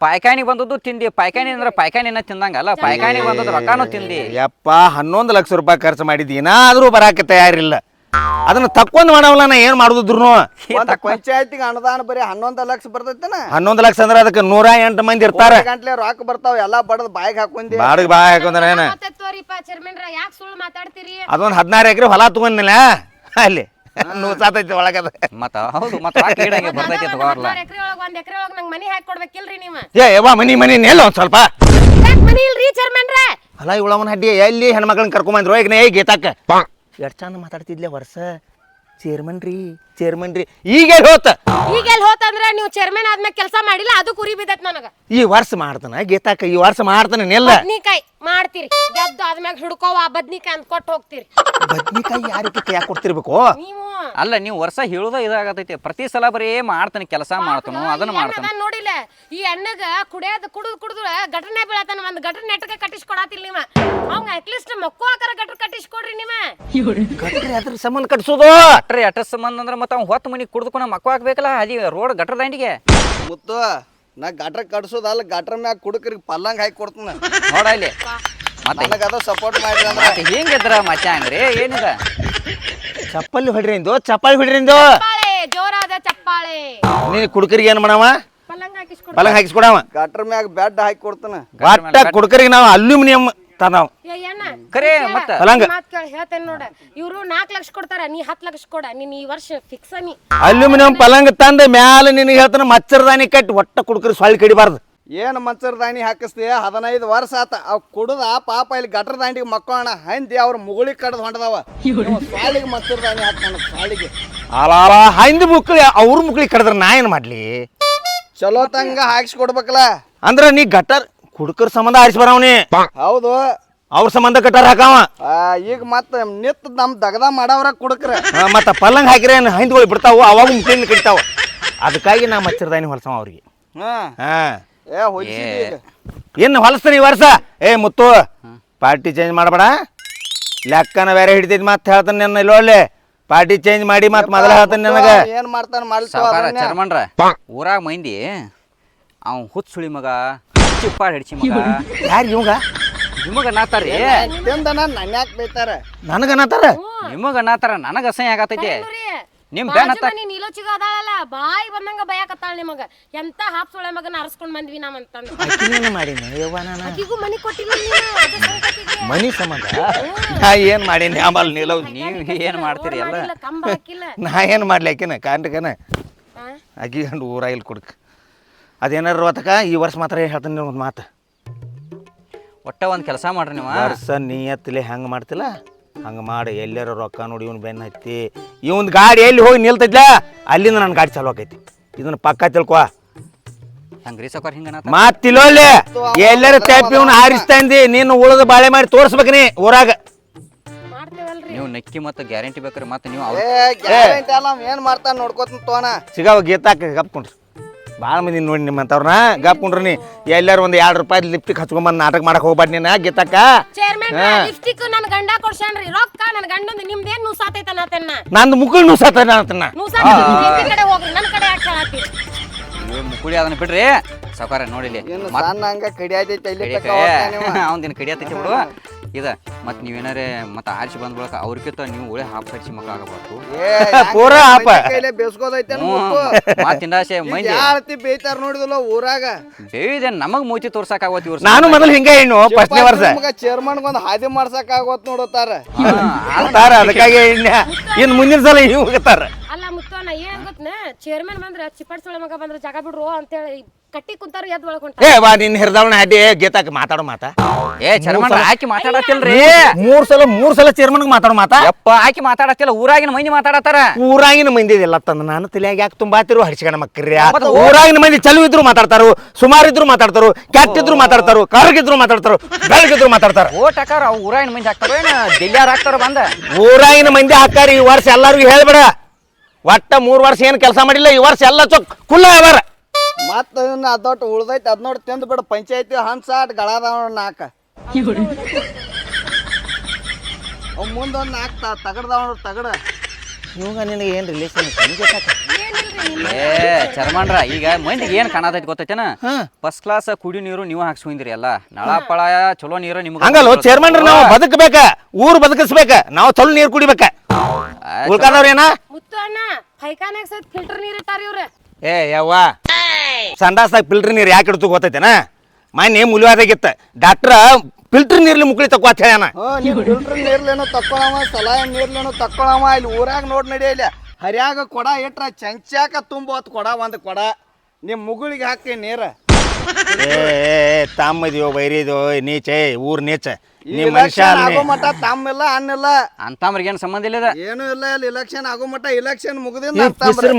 ಪಾಯ್ಕಾನಿ ಬಂದದ್ದು ತಿಂದಿ. ಪಾಯ್ಕಾನಿ ಅಂದ್ರೆ ಪಾಯ್ಕಾನಿನ ತಿಂದಂಗಲ್ಲ, ಪಾಯ್ಕಾನಿ ಬಂದದ್ದು ರೊಕ್ಕನೂ ತಿಂದಿ. ಯಪ್ಪ 11 ಲಕ್ಷ ರೂಪಾಯಿ ಖರ್ಚು ಮಾಡಿದ್ದು ಏನಾದ್ರೂ ಬರಾಕ ತಯಾರಿಲ್ಲ. ಅದನ್ನ ತಕ್ಕೊಂಡ್ ಮಾಡವಲ್ಲ ನಾ ಏನ್ ಮಾಡುದಿದ್ರು. ಪಂಚಾಯತಿಗೆ ಅನುದಾನ ಬರೀ 11 ಲಕ್ಷ ಬರ್ತೈತನ. 11 ಲಕ್ಷ ಅಂದ್ರೆ ಅದಕ್ಕೆ 108 ಮಂದಿ ಇರ್ತಾರ. ಗಂಟ್ಲೆ ರೊಕ್ಕ ಬರ್ತಾವ ಎಲ್ಲಾ ಬಡದ್ ಬಾಯಿಗೆ ಹಾಕೊಂಡಿ. ಬಾಡಿಗೆ ಬಾಯ್ ಹಾಕೊಂಡ್ರ ಏನ ತೋರಿಪ್ಪ ಚೇರ್ಮನ್ರ, ಯಾಕೆ ಸುಳ್ಳು ಮಾತಾಡ್ತೀರಿ? ಅದೊಂದ್ 16 ಎಕರೆ ಹೊಲ ತಗೊಂಡಿಲ್ಲ ಅಲ್ಲಿ ನೂಸಾತೈತಿ ಒಳಗದ. ಮತ್ತ ಹೌದು ಮತ್ತ ರೊಕ್ಕ ಇಡಂಗೆ ಬರ್ತೈತಿ ತಗೋರ್ಲ. 1 ಎಕರೆ ಒಳಗ 1 ಎಕರೆ ಒಳಗ ನಂಗೆ ಮನಿ ಹಾಕಿ ಕೊಡ್ಬೇಕಿಲ್ರಿ ನೀವು? ಏ ಯವ್ವ ಮನಿ ನೆಲ್ಲ ಒಂದ್ ಸ್ವಲ್ಪ. ಯಾಕೆ ಮನಿ ಇಲ್ರಿ ಚೇರ್ಮನ್ರ? ಹೊಲ ಉಳವನ ಹಡ್ಡಿ ಎಲ್ಲಿ ಹೆಣ್ಮಕ್ಳನ್ನ ಕರ್ಕೊಂಬಂದ್ರು ಈಗ ಏ ಗೀತಾಕ ಎಷ್ಟು ಚಂದ ಮಾತಾಡ್ತಿದ್ಲೆ ವರ್ಷ. ಚೇರ್ಮನ್ ರೀ ಈಗ ಹೋತ. ಈಗ ಎಲ್ಲಿ ಹೋತಂದ್ರ ನೀವು ಚೇರ್ಮನ್ ಆದ್ಮೇಲೆ ಕೆಲಸ ಮಾಡಿಲ್ಲ, ಅದು ಕುರಿ ಬಿದ್ದತ್ ನನಗ. ಈ ವರ್ಷ ಮಾಡ್ತಾನ ಗೀತಾಕ, ಈ ವರ್ಷ ಮಾಡ್ತಾನೆ ನೆಲ್ಲ. ಬದ್ನಿಕಾಯಿ ಮಾಡ್ತೀರಿ, ಗೆದ್ದು ಆದ್ಮ್ಯಾಗ ಹಿಡ್ಕೋವ ಬದ್ನಿಕಾಯಿ ಅಂತ ಕೊಟ್ಟು ಹೋಗ್ತೀರಿ. ಬದ್ನಿಕಾಯಿ ಯಾರಿಗೆ ಕೈಯಾಗ ಕೊಡ್ತಿರ್ಬೇಕು? ನೀವು ಅಲ್ಲ ನೀವು ವರ್ಷ ಹೇಳುದ ಇದಾಗತೈತಿ. ಪ್ರತಿ ಸಲ ಬರೀ ಮಾಡ್ತಾನೆ ಕೆಲಸ ಮಾಡ್ತಾನು ಅದನ್ನ ಮಾಡ್ತಾನೆ. ನೋಡಿಲ್ಲ ಈ ಎಣ್ಣಗ ಕುಡಿದು ಗಟನೆ ಬೀಳತಾನ. ಒಂದ್ ಗಟರ್ ನೆಟ್ಗೆ ಕಟ್ಟಿಸ್ಕೊಡತಿಲ್ ನೀವ. ಅವಂಗ ಅಟ್ಲೀಸ್ಟ್ ಮಕ್ಕಳು ಆಕಾರ ಗಟರ್ ಕಟ್ಟಿಸ್ಕೊಡ್ರಿ ನೀವ. ಕಟ್ರಿ ಅದ್ರ ಸಂಬಂಧ ಕಟ್ಸೋದು. ಅಟ್ರಿ ಅಟ್ಟ ಸಂಬಂಧ ಅಂದ್ರೆ ಮತ್ತೆ ಅವ್ನು ಹೊತ್ತು ಮನಿ ಕುಡ್ದುಕೊಂಡು ಮಕ್ಕಳು ಹಾಕ್ಬೇಕಲ್ಲ ಅಲ್ಲಿ ರೋಡ್ ಗಟ್ರ ದಂಡಿಗೆ. ಮುತ್ತು ನಾ ಗಟ್ರ ಕಡ್ಸೋದಲ್ಲ, ಗಟ್ರ ಮ್ಯಾಗ ಕುಡುಕರಿಗೆ ಪಲ್ಲಂಗ್ ಹಾಕಿ ಕೊಡ್ತಾನ ನೋಡ ಇಲ್ಲಿ. ಮತ್ತೆ ನನಗ ಅದ ಸಪೋರ್ಟ್ ಮಾಡ್ರಿ ಅಂದ್ರೆ ಮತ್ತೆ ಹಿಂಗಿದ್ರ ಮತ್ತೆ ಹಂಗ್ರಿ ಏನಿದ? ಚಪ್ಪಲಿ ಹೊಡ್ರಿಂದು ಚಪ್ಪಾಳಿ ಜೋರಾದ ಚಪ್ಪಾಳೆ. ನೀ ಕುಡುಕರಿಗೆ ಏನ್ ಮಾಡವ? ಪಲ್ಲಂಗ ಹಾಕಿಸ್ಕೊಡ್. ಪಲಂಗ್ ಹಾಕಿಸ್ಕೊಡವ. ಗಟ್ರ ಮ್ಯಾಗ ಬೆಡ್ ಹಾಕಿ ಕೊಡ್ತಾನ. ಒಟ್ಟ ಕುಡುಕರಿಗೆ ನಾವು ಅಲ್ಯೂಮಿನಿಯಂ ತಂದಾವ್ ಕರೆ ಮತ್ತ ಪಲಂಗ. ಮಾತ್ ಕೇಳಿ ಹೇಳ್ತೇನೆ ನೋಡ. ಇವ್ರು 4 ಲಕ್ಷ ಕೊಡ್ತಾರ, ನೀ 10 ಲಕ್ಷ ಕೊಡ. ನೀನ್ ಈ ವರ್ಷ ಫಿಕ್ಸ್ ನೀ ಅಲ್ಯೂಮಿನಿಯಂ ಪಲಂಗ ತಂದ ಮ್ಯಾಲ ನಿನಗೆ ಹೇಳ್ತಾನ ಮಚ್ಚರದಾನಿ ಕಟ್ಟಿ ಒಟ್ಟ ಕುಡುಕರಿ ಸೊಳ್ಳಿ ಕಡಿಬಾರ್ದು. ಏನ್ ಮಂಚರ್ ದಾಣಿ ಹಾಕಿಸ್ತೀಯ? 15 ವರ್ಷ ಆತ ಅವ್ ಕುಡುದ ಪಾಪ ಇಲ್ಲಿ ಗಟ್ರ ದಾಂಡಿಗೆ ಮಕ್ಕಳಣ ಹಂದಿ ಅವ್ರ ಮುಗುಳಿಗೆ ಕಡ್ದು ಹೊಂಟದವ. ಸಾಲಿಗೆ ಮಂಚರ್ ದಾಣಿ ಹಾಕ್ತಾನ ಸಾಲಿಗೆ. ಅಲಾಲ ಹಂದಿ ಮುಕ್ಳಿ ಅವ್ರ ಮುಕ್ಳಿ ಕಡಿದ್ರ ನಾ ಏನ್ ಮಾಡ್ಲಿ? ಚಲೋ ತಂಗ ಹಾಕ್ಸ್ಕೊಡ್ಬೇಕಲ್ಲ. ಅಂದ್ರ ನೀ ಗಟ್ಟರ್ ಕುಡುಕರ ಸಂಬಂಧ ಆರಿಸಿ ಬರವನಿ, ಹೌದು ಅವ್ರ ಸಂಬಂಧ ಗಟ್ಟರ್ ಹಾಕಾವ. ಈಗ ಮತ್ತ ನಿತ್ ನಮ್ ದಗದ ಮಾಡವ್ರ ಕುಡುಕ್ರ ಮತ್ತ ಪಲ್ಲಂಗ್ ಹಾಕಿರ ಹಂದಿಗಳು ಬಿಡ್ತಾವು, ಅವಾಗ ಮುಕ್ಳಿಂದ ಕಡಿತಾವ. ಅದಕ್ಕಾಗಿ ನಾ ಮಚ್ಚರದಾನಿ ಹೊಲಸವ ಅವ್ರಿಗೆ. ಹಾ ಏ ಹೊಯ್ಸಿದಿ ಈಗ. ಏನು ಹೊಲಸ್ತಾನೆ ಈ ವರ್ಷ? ಏ ಮುತ್ತು ಪಾರ್ಟಿ ಚೇಂಜ್ ಮಾಡಬೇಡ, ಲೆಕ್ಕನ ಬೇರೆ ಹಿಡಿತೈತಿ. ಮತ್ತೆ ಹೇಳ್ತಾನೆ ನನ್ನ ಇಲ್ಲೊಳ್ಳೆ ಪಾರ್ಟಿ ಚೇಂಜ್ ಮಾಡಿ ಮತ್ತೆ ಮೊದಲ ಹೇಳ್ತಾನೆ ನನಗೆ. ಏನ್ ಮಾಡ್ತಾನ ಸಾವ್ಕಾರ ಮಾಡ್ತಾವ ಚರ್ಮನ್ರ ಊರಾಗ ಮಂದಿ ಅವ್ ಹುಚ್ಚ ಸುಳಿ ಮಗ ಚಿಪ್ಪಾಡ್ ಹಿಡ್ಸಿ ಮಗ ಯಾರು ಇವಾಗ ನಿಮಗ ಅನ್ನತಾರ್ರಿ. ತಿಂದನ ನನ್ಯಾಕ್ ಬೈತಾರ? ನನಗ ಅನ್ನತಾರ. ನಿಮಗ ಅನ್ನತಾರ, ನನಗ ಅಸಹ್ಯ ಆಗತೈತಿ. ನಿಮ್ ಬ್ಯಾನ್ ಹತ್ತ ನೀಲೋಚಿಗ ಅದಾಳಲ್ಲ ಬಾಯಿ ಬಂದಂಗ ಬಯಕತ್ತಾಳ ನಿಮಗ. ಎಂತ ಹಾಪ್ಸೊಳೆ ಮಗನ ಅರಸ್ಕೊಂಡ್ ಬಂದ್ವಿ ನಾವ್ ಅಂತಂದು. ಮಾಡೀನಿ ಆಕಿಗೂ ಮನಿ ಕೊಟ್ಟಿಲ್ಲ ನೀನು, ಅದು ಸಂಗತಿಗೆ. ಮನಿ ಸಂಬಂಧ ನಾ ಏನ್ ಮಾಡೀನಿ ಆಮೇಲೆ ನೀಲವ್ ನೀವ್ ಏನ್ ಮಾಡ್ತೀರಿ ಎಲ್ಲ? ಇಲ್ಲ, ಕಂಬ ಹಾಕಿಲ್ಲ. ನಾ ಏನು ಮಾಡ್ಲಿ ಆಕಿನ ಕಾಂಟಕನ ಆಕಿ ಗಂಡು ಊರಾಗಿಲ್ ಕುಡ್ಕ. ಅದೇನಾರು ಅವತ್ತಕ ಈ ವರ್ಷ ಮಾತ್ರ ಹೇಳ್ತಾನೆ ಒಂದು ಮಾತು. ಒಟ್ಟ ಒಂದ್ ಕೆಲಸ ಮಾಡ್ರಿ ನೀವು. ವರ್ಷ ನಿಯತ್ತಲೆ ಹೆಂಗೆ ಮಾಡ್ತಿಲ್ಲ ಹಂಗೆ ಮಾಡಿ ಎಲ್ಲಾರ ರೊಕ್ಕ ನೋಡಿ ಇವ್ನು ಬೆನ್ನ ಹತ್ತಿ ಇವ್ನ ಗಾಡಿ ಎಲ್ಲಿ ಹೋಗಿ ನಿಲ್ತೈತ್ಲ ಅಲ್ಲಿಂದ ನನ್ನ ಗಾಡಿ ಚಾಲು ಆಕೈತಿ ಇದನ್ನ ಪಕ್ಕ ತಿಳ್ಕೊ ಹಂಗ್ರಿ ಸಾವ್ಕಾರ ಹಿಂಗನ ಮಾತಿಲ್ಲೋಲ್ಲಿ ಎಲ್ಲಾರ ಟ್ಯಾಪಿ ಇವ್ನ ಹಾರಿಸ್ತಾ ಇಂದಿ ನೀನು ಉಳಿದ ಬಾಳೆ ಮಾಡಿ ತೋರಿಸ್ಬೇಕು ನೀ ಊರಾಗ ಮಾಡ್ತೇವಲ್ರಿ ನೀವು ನಕ್ಕಿ ಮತ್ತು ಗ್ಯಾರಂಟಿ ಬೇಕಾರೆ ಮತ್ತೆ ನೀವು ಗ್ಯಾರಂಟಿ ಅಲ್ಲ ಏನ್ ಮಾಡ್ತಾನ ನೋಡ್ಕೋತ ತೋಣ ಸಿಗಾವ ಗೀತಾಕ ಗಪ್ಕೊಂಡ್ರಿ ಭಾಳ ಮಂದಿ ನೋಡಿ ನಿಮ್ಮಂತವ್ರನ್ನ ಗಪ್ಕೊಂಡ್ರಿ ನೀ ಎಲ್ಲಾರು ಒಂದು ₹2 ಲಿಫ್ಟಿಗೆ ಹಚ್ಕೊಂಬಂದು ನಾಟಕ ಮಾಡಕ್ ಹೋಗ್ಬಾರ್ದು ನೀನು ಗೀತಾಕ ಚೇರ್ಮನ್ ಲಿಫ್ಟಿಕ್ ನನ್ ಗಂಡ ಕೊಡ್ಸ್ಯಾನ್ರಿ ರೊಕ್ಕ ನನ್ ಗಂಡಂದು ನಿಮ್ದೇನ್ ನುಸಾತೈತನ ಆತನ್ನ ನಂದು ಮುಕ್ಕಳು ನುಸಾತನ ಅಂತನ್ನ ನುಸಾತೈತಿ ಕಡೆ ಹೋಗ್ರಿ ನನ್ ಕಡೆ ಯಾಕೆ ಹೇಳತ್ತೀರಿ ಮುಕುಳಿ ಅದನ್ನ ಬಿಡ್ರಿ ಸಾವ್ಕಾರ ನೋಡಿಲಿ ಏನು ಸಣ್ಣ ಹಂಗ ಕಡಿಯಾದೈತೆ ಇಲ್ಲಿ ತಕ ಅವನ ಕಡಿಯತ್ತೈತಿ ಬಿಡು ಇದ ಮತ್ತೆ ನೀವೇನಾರೆ ಮತ್ತೆ ಆರಿಸಿ ಬಂದ್ ಬಳಕ ಅವ್ರಿಗಿಂತ ನೀವು ಒಳ್ಳೆ ಹಾಪ್ ಕಟ್ಸಿ ಮಕ್ಳು ಆಗಬಾರ್ದು ಪೂರ ಆಪ ಕೈಲೇ ಬೇಸ್ಕೋದೈತೆ ಮಾತಿಂದಾಸೆ ಮಂದಿ ಯಾಳತಿ ಬೇಯ್ತಾರ ನೋಡಿದಲ್ಲ ಊರಾಗ ಬೇವಿದೆ ನಮಗ್ ಮೂತಿ ತೋರ್ಸಕ್ ಆಗತ್ ಇವ್ರು ನಾನು ಮೊದಲು ಹಿಂಗೆ ಹೆಣ್ಣು ಫಸ್ಟ್ನೇ ವರ್ಷ ಚೇರ್ಮನ್ ಒಂದ್ ಹಾದಿ ಮಾಡ್ಸಕ್ ಆಗೋತ್ ನೋಡತಾರ ಅಂತಾರ ಅದಕ್ಕಾಗಿ ಇನ್ನು ಮುಂದಿನ ಸಲ ಹಿಂಗೆ ಹೋಗುತ್ತಾರ ಅಲ್ಲ ಮುತ್ತೋಣ ಏನ್ ಗೊತ್ತನ ಚೇರ್ಮನ್ ಬಂದ್ರ ಚಿಪ್ಪಡ್ಸೊಳ ಮಗ ಬಂದ್ರ ಜಾಗ ಬಿಡ್ರು ಅಂತೇಳಿ ಕಟ್ಟಿ ಕುಂತಾರ ಎದ್ ಒಳಗೊಂಟ ಏ ಬಾ ನಿನ್ನ ಹಿರಿದವನ ಅಡ್ಡಿ ಗೀತಾಕ ಮಾತಾಡೋ ಮಾತಾ ಏ ಚರ್ಮನ್ ಹಾಕಿ ಮಾತಾಡತ್ತಿಲ್ರಿ ಮೂರ್ ಸಲ ಚೇರ್ಮನ್ಗೆ ಮಾತಾಡೋ ಮಾತಾ ಯಪ್ಪ ಹಾಕಿ ಮಾತಾಡತ್ತಿಲ್ಲ ಊರಾಗಿನ ಮಂದಿ ಮಾತಾಡತ್ತಾರ ಊರಾಗಿನ ಮಂದಿ ಎಲ್ಲ ತಂದು ನಾನು ತಲೆಯಾಗ ಯಾಕೆ ತುಂಬಾತಿರು ಹರಿಸಿಕಣ ಮಕ್ಕರ್ರಿ ಊರಾಗಿನ ಮಂದಿ ಚಲೋ ಇದ್ರು ಮಾತಾಡ್ತಾರು ಸುಮಾರು ಇದ್ರು ಮಾತಾಡ್ತಾರು ಕೆಟ್ಟಿದ್ರು ಮಾತಾಡ್ತಾರು ಕರಗಿದ್ರು ಮಾತಾಡ್ತಾರು ಬೆಳಗಿದ್ರು ಮಾತಾಡ್ತಾರ ಓಟ್ ಹಾಕಾರ ಊರಾಗಿನ ಮಂದಿ ಹಾಕ್ತಾರ ಏನ ಡೆಲ್ಲಿಯಾರ ಹಾಕ್ತಾರ ಬಂದ ಊರಾಗಿನ ಮಂದಿ ಹಾಕಾರಿ ಈ ವರ್ಷ ಎಲ್ಲರಿಗೂ ಹೇಳ್ಬೇಡ ಒಟ್ಟ 3 ವರ್ಷ ಏನು ಕೆಲಸ ಮಾಡಿಲ್ಲ ಈ ವರ್ಷ ಎಲ್ಲ ಚೊಕ್ ಕುಲ್ಲ ಅವರ ಮತ್ತ ಅದೊಟ್ಟು ಉಳ್ದೈತಿ ಅದ್ ನೋಡಿ ತಿಂದು ಬಿಡ ಪಂಚಾಯತಿ ಹನ್ಸಾಟ್ ಗಳದಾವ 4 ಅವ್ ಮುಂದೊಂದ್ 4 ತಗಡ್ದಾವ ತಗಡ ಇವಾಗ ನಿನಗೆ ಏನು ರಿಲೇಷನ್ ಏ ಚರ್ಮನ್ರ ಈಗ ಮಂದಿಗೆ ಏನ್ ಕಾಣತೈತಿ ಗೊತ್ತೈತೇನ ಫಸ್ಟ್ ಕ್ಲಾಸ್ ಕುಡಿ ನೀರು ನೀವು ಹಾಕ್ಸ್ಕೊಂಡ್ರಿ ಎಲ್ಲ ನಳ ಪಳ ಚಲೋ ನೀರು ನಿಮ್ಗೆ ಹಂಗಲ್ಲ ಚೇರ್ಮನ್ ನಾವು ಬದುಕಬೇಕ ಊರು ಬದುಕಿಸ್ಬೇಕ ನಾವು ಚಲೋ ನೀರು ಕುಡಿಬೇಕ ಉಳ್ಕಾದವ್ರ ಏನ ಮುತ್ತು ಅಣ್ಣ ಪೈಖಾನ್ಯಾಗ ಸತ್ ಫಿಲ್ಟರ್ ನೀರ್ ಇಟ್ಟಾರ ಇವ್ರ ಏ ಯವ್ವ ಸಂಡಾಸ್ದಾಗ ಫಿಲ್ಟರ್ ನೀರು ಯಾಕೆ ಇಡ್ತು ಗೊತ್ತೈತೇನ ಮೊನ್ನೆ ಮುಲಿವಾದಾಗಿತ್ತ ಡಾಕ್ಟ್ರ ಫಿಲ್ಟರ್ ನೀರ್ಲಿ ಮುಕ್ಳಿ ತಕ್ಕೋ ಅಂತ ಹೇಳ್ಯಾನ ಫಿಲ್ಟರ್ ನೀರ್ಲೇನೋ ತಕ್ಕೊಳವ ಸಲಾಯ ನೀರ್ಲೇನೋ ತಕ್ಕೊಳವ ಇಲ್ಲಿ ಊರಾಗ ನೋಡ್ ನಡಿಯಲ್ಲ ಹರಿಯಾಗ ಕೊಡ ಇಟ್ರ ಚಂಚಾಕ ತುಂಬೋತ್ ಕೊಡ ಒಂದ್ ಕೊಡ ನಿಮ್ ಮುಗುಳಿಗೆ ಹಾಕಿ ನೀರ ಏ ತಮ್ಮದಿಯೋ ಬೈರಿದೋ ನೀಚೆ ಊರ್ ನೀಚ ನೀ ಮನುಷ್ಯ ಇಲೆಕ್ಷನ್ ಆಗೋ ಮಟ್ಟ ತಮ್ಮಿಲ್ಲ ಅನ್ನಿಲ್ಲ ಅಂತಮ್ರಿಗೆ ಏನ್ ಸಂಬಂಧ ಇಲ್ಲ ಏನು ಇಲ್ಲ ಇಲ್ಲಿ ಇಲೆಕ್ಷನ್ ಆಗೋ ಮಟ್ಟ ಇಲೆಕ್ಷನ್ ಮುಗಿದಿಂದ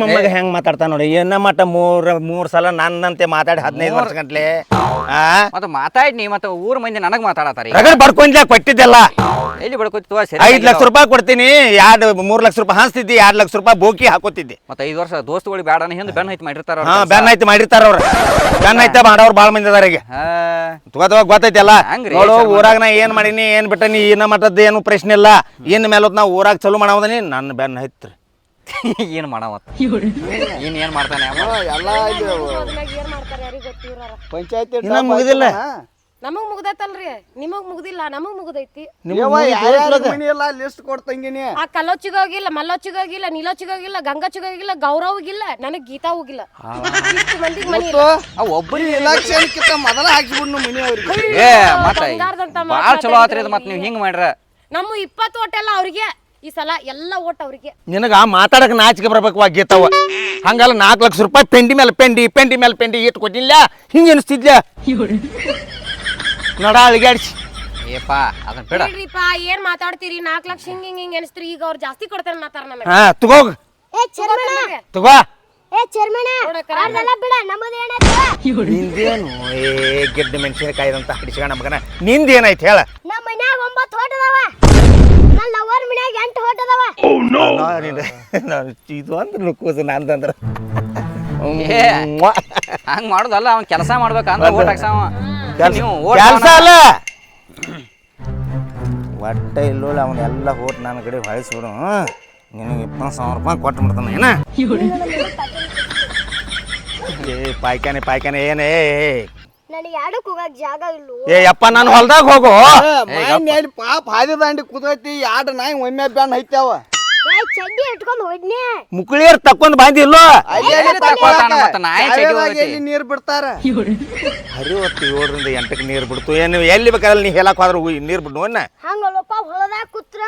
ಮೊಮ್ಮಗ ಹೆಂಗ್ ಮಾತಾಡ್ತಾ ನೋಡಿ ಏನ ಮಟ್ಟ ಮೂರ್ ಸಲ ನನ್ನಂತೆ ಮಾತಾಡಿ 15 ವರ್ಷ ಗಂಟ್ಲೆ ಮತ್ತ ಮಾತಾಡಿ ನೀ ಮತ್ತ ಊರ್ ಮಂದಿ ನನಗ್ ಮಾತಾಡತಾರ ರಗಡ್ ಬರ್ಕೊಂಡ್ಲ ಕೊಟ್ಟಿದ್ದೆಲ್ಲ ಎಲ್ಲಿ ಬಡ್ಕೋತಿವ 5 ಲಕ್ಷ ರೂಪಾಯಿ ಕೊಡ್ತೀನಿ 3 ಲಕ್ಷ ರೂಪಾಯಿ ಹಾಸ್ತಿದ್ದಿ 2 ಲಕ್ಷ ರೂಪಾಯಿ ಬೋಕಿ ಹಾಕೋತಿದ್ದೆ ಮತ್ತೆ 5 ವರ್ಷ ದೋಸ್ತುಗಳು ಬ್ಯಾಡ ಹಿಂದ್ ಬೆನ್ ಹೈತ್ ಮಾಡಿರ್ತಾರ ಹಾ ಬೆನ್ ಐತಿ ಮಾಡಿರ್ತಾರ ಅವ್ರ ಬೆನ್ ಐತ ಮಾಡೋರು ಬಾಳ ಮಂದಿ ಅದಾರ ಈಗ ತಗೋತವಾಗ ಗೊತ್ತೈತಿಲ್ಲ ನೋಡು ಊರಾಗ ನಾ ಏನ್ ಮಾಡೀನಿ ಏನ್ ಬಿಟ್ಟನಿ ಇನ್ನ ಮಟ್ಟದ ಏನು ಪ್ರಶ್ನೆ ಇಲ್ಲ ಇನ್ ಮೇಲೆ ನಾವು ಊರಾಗ ಚಲೋ ಮಾಡವದನಿ ನನ್ನ ಬೆನ್ ಐತ್ರಿ ಏನ್ ಮಾಡಾವತ್ತ ಏನ್ ಮಾಡ್ತಾನೆ ಎಲ್ಲ ಇಲ್ಲಿ ಏನ್ ಮಾಡ್ತಾರ ಯಾರಿಗ ಗೊತ್ತಿವ್ರಾರ ಪಂಚಾಯತಿ ಇನ್ನ ಮುಗಿದಿಲ್ಲ ನಮಗ್ ಮುಗ್ದೈತಲ್ರಿ ನಿಮಗ್ ಮುಗ್ದಿಲ್ಲ ನಮಗ್ ಮುಗ್ದೈತಿ ಮನಿ ಎಲ್ಲ ಲಿಸ್ಟ್ ಕೊಡ್ತಂಗಿನಿ ಆ ಕಲ್ಲೊಚ್ಚಿಗೆ ಹೋಗಿಲ್ಲ ಮಲ್ಲೊಚ್ಚಿಗೆ ಹೋಗಿಲ್ಲ ನೀಲೊಚ್ಚಿಗೆ ಹೋಗಿಲ್ಲ ಗಂಗಚ್ಚಿಗೆ ಹೋಗಿಲ್ಲ ಗೌರವ್ಗಿಲ್ಲ ನನಗ್ ಗೀತಾ ಹೋಗಿಲ್ಲ ಇಷ್ಟು ಮಂದಿಗೆ ಮನಿ ಇಲ್ಲ. ಒಬ್ಬರಿ ಇಲೆಕ್ಷನ್ ಕಿತ್ತ ಮೊದಲ ಹಾಕಿಬಿಡ್ನು ಮನಿ ಅವ್ರಿಗೆ ಏ ಮತ್ತ ಬಾಳ ಚಲೋ ಆತ್ರಿ ಇದು ಮತ್ ನೀವ್ ಹಿಂಗ್ ಮಾಡ್ರ ನಮ್ಮ 20 ಓಟ್ ಎಲ್ಲ ಅವ್ರಿಗೆ ಈ ಸಲ ಎಲ್ಲ ಓಟ್ ಅವ್ರಿಗೆ ನಿನಗ ಮಾತಾಡಕ್ ನಾಚಿಕೆ ಬರ್ಬೇಕು ಗೀತವ ಹಂಗಲ್ಲ 4 ಲಕ್ಷ ರೂಪಾಯಿ ಪೆಂಡಿ ಮೇಲೆ ಪೆಂಡಿ ಇಟ್ಟು ಕೊಟ್ಟಿಲ್ಲ ಹಿಂಗ ಅನಿಸ್ತಿದ್ಲ ನಡ ಅಳಿಗಾಡ್ಸಿ ಏಪಾ ಅದನ್ನ ಬಿಡ ಬಿಡ್ರಿಪ್ಪ ಏನ್ ಮಾತಾಡ್ತೀರಿ 4 ಲಕ್ಷ ಹಿಂಗ್ ಅನಿಸ್ತೀರಿ ಈಗ ಅವ್ರು ಜಾಸ್ತಿ ಕೊಡ್ತಾರ ಮಾತಾರ ನಮಗೆ ಹಾ ತಗೋಗ್ ತಗೋ ನಿಂದೇನು ಗೆಡ್ಡ ಮೆಣಸಿನಕಾಯಿ ಅಂತ ಹಡಿಸ್ಕೊಂಡ ಮಗನ ನಿಂದೇನಾಯ್ತು ಹೇಳ ನಮ್ಮ ಮನ್ಯಾಗ 9 ಹೋಟ ಅದಾವ ನನ್ನ ಲವರ್ ಮನ್ಯಾಗ 8 ಹೋಟ ಅದಾವ ಇದು ಅಂದ್ರೆ ಕೂಸು ನಂದಂದ್ರ ಹಂಗ ಮಾಡುದಲ್ಲ ಅವ್ನ್ ಕೆಲಸ ಮಾಡ್ಬೇಕಂದ್ರ ಓಟ್ ಹಾಕ್ಸಾವ ನೀವು ಕೆಲಸ ಅಲ್ಲ ಒಟ್ಟ ಇಲ್ಲೋಳ ಅವನ್ನೆಲ್ಲ ಓಟ್ ನನ್ನ ಕಡೆ ಹೊಳಿಸ್ಬಿಡು ನಿನಗೆ 20,000 ರೂಪಾಯಿ ಕೊಟ್ಟು ಬಿಡ್ತಾನ ಏನ ಏ ಪಾಯ್ಕಾನೆ ಏನೇ ನನಗೆ ಯಾಡಕ್ ಹೋಗಕ್ ಜಾಗ ಇಲ್ಲು ಏ ಯಪ್ಪ ನಾನು ಹೊಲ್ದಾಗ ಹೋಗು ಮಾನ್ಯ ಪಾಪ ಹಾದಿ ದಾಂಡಿ ಕುದೈತಿ 2 ನಾಯಿ ಒಮ್ಮೆ ಬ್ಯಾನ್ ಐತ್ಯಾವ ಚಡ್ಡಿ ಇಟ್ಕೊಂಡ್ ಹೋದ್ನಿ ಮುಕ್ಳಿಯರ್ ತಕ್ಕೊಂಡ್ ಬಂದಿಲ್ಲೋ ನೀರ್ ಬಿಡ್ತಾರ ಹರಿವತ್ತು 7ರಿಂದ 8ಕ್ಕೆ ನೀರು ಬಿಡ್ತು ಏನು ಎಲ್ಲಿ ಬೇಕಾದ್ರೆ ನೀ ಹೇಳಕ್ ಹೋದ್ರ ನೀರು ಬಿಡ್ನು ಅನ್ನ ಹಂಗಲ್ಲಪ್ಪ ಹೊಲದಾಗ ಕೂತ್ರ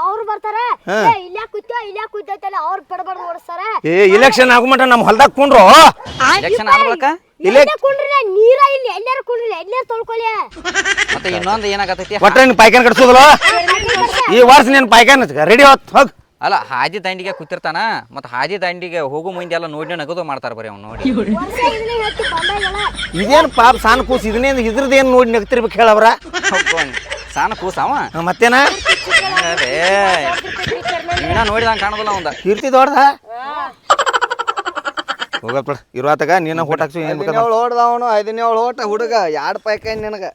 ಅವ್ರು ಬರ್ತಾರ ಇಲ್ಲೇ ಕೂತೈತಲ್ಲ ಅವ್ರು ಬಡಬಡ್ ಓಡಿಸ್ತಾರ ಏ ಇಲೆಕ್ಷನ್ ಆಗೋ ಮಟ ನಮ್ಮ ಹೊಲ್ದಾಗ ಕುಂಡ್ರು ಎಲೆಕ್ಷನ್ ಆಗ್ಬೇಕ ಇಲ್ಲೇ ಕುಂಡ್ರಿ ನೀರ ಇಲ್ಲಿ ಎಲ್ಲಾರು ಕುಂಡ್ರಿ ಎಲ್ಲಾರು ತೊಳ್ಕೊಳ್ಳಿ ಮತ್ತೆ ಇನ್ನೊಂದು ಏನಾಗತೈತಿ ಒಟ್ಟ ನೀನ್ ಪಾಯ್ಕಾನ್ ಕಟ್ಸೋದಲ್ಲ ಈ ವರ್ಷ ನೀನ್ ಪಾಯ್ಕಾನ್ ರೆಡಿ ಹೋಗ್ ಅಲ್ಲ ಹಾದಿ ದಂಡಿಗೆ ಕೂತಿರ್ತಾನ ಮತ್ತೆ ಹಾದಿ ದಂಡಿಗೆ ಹೋಗೋ ಮುಂದೆ ಎಲ್ಲ ನೋಡಿ ನಗದು ಮಾಡ್ತಾರ ಬರೀ ಅವ್ನು ನೋಡಿ ವರ್ಷ ಇದನ್ನೇ ಹೆಚ್ಚು ಬಂದಾಗೆಲ್ಲ ಇದೇನ್ ಪಾಪ ಸಾನ್ ಕೂಸ್ ಇದನ್ನೇನು ಇದ್ರದ್ದೇನು ನೋಡಿ ನಗ್ತಿರ್ಬೇಕು ಹೇಳವ್ರ ಸಾನ ಕೂಸಾವ ಮತ್ತೇನ ನೀವಿನ ನೋಡಿದಂಗೆ ಕಾಣೋದಿಲ್ಲ ಅವಂದ ಕೀರ್ತಿ ದೊಡ್ದ ಹೋಗಪ್ಪ ಇರುವಾತಾಗ ನೀನ ಹೋಟ್ ಹಾಕ್ಸು ಏನ್ ಬೇಕಾ 17 ಓಡ್ದವನು 17 ಓಟ ಹುಡುಗ ಯಾಡ್ ಪಾಯ್ಕಾಯಿ ನಿನಗ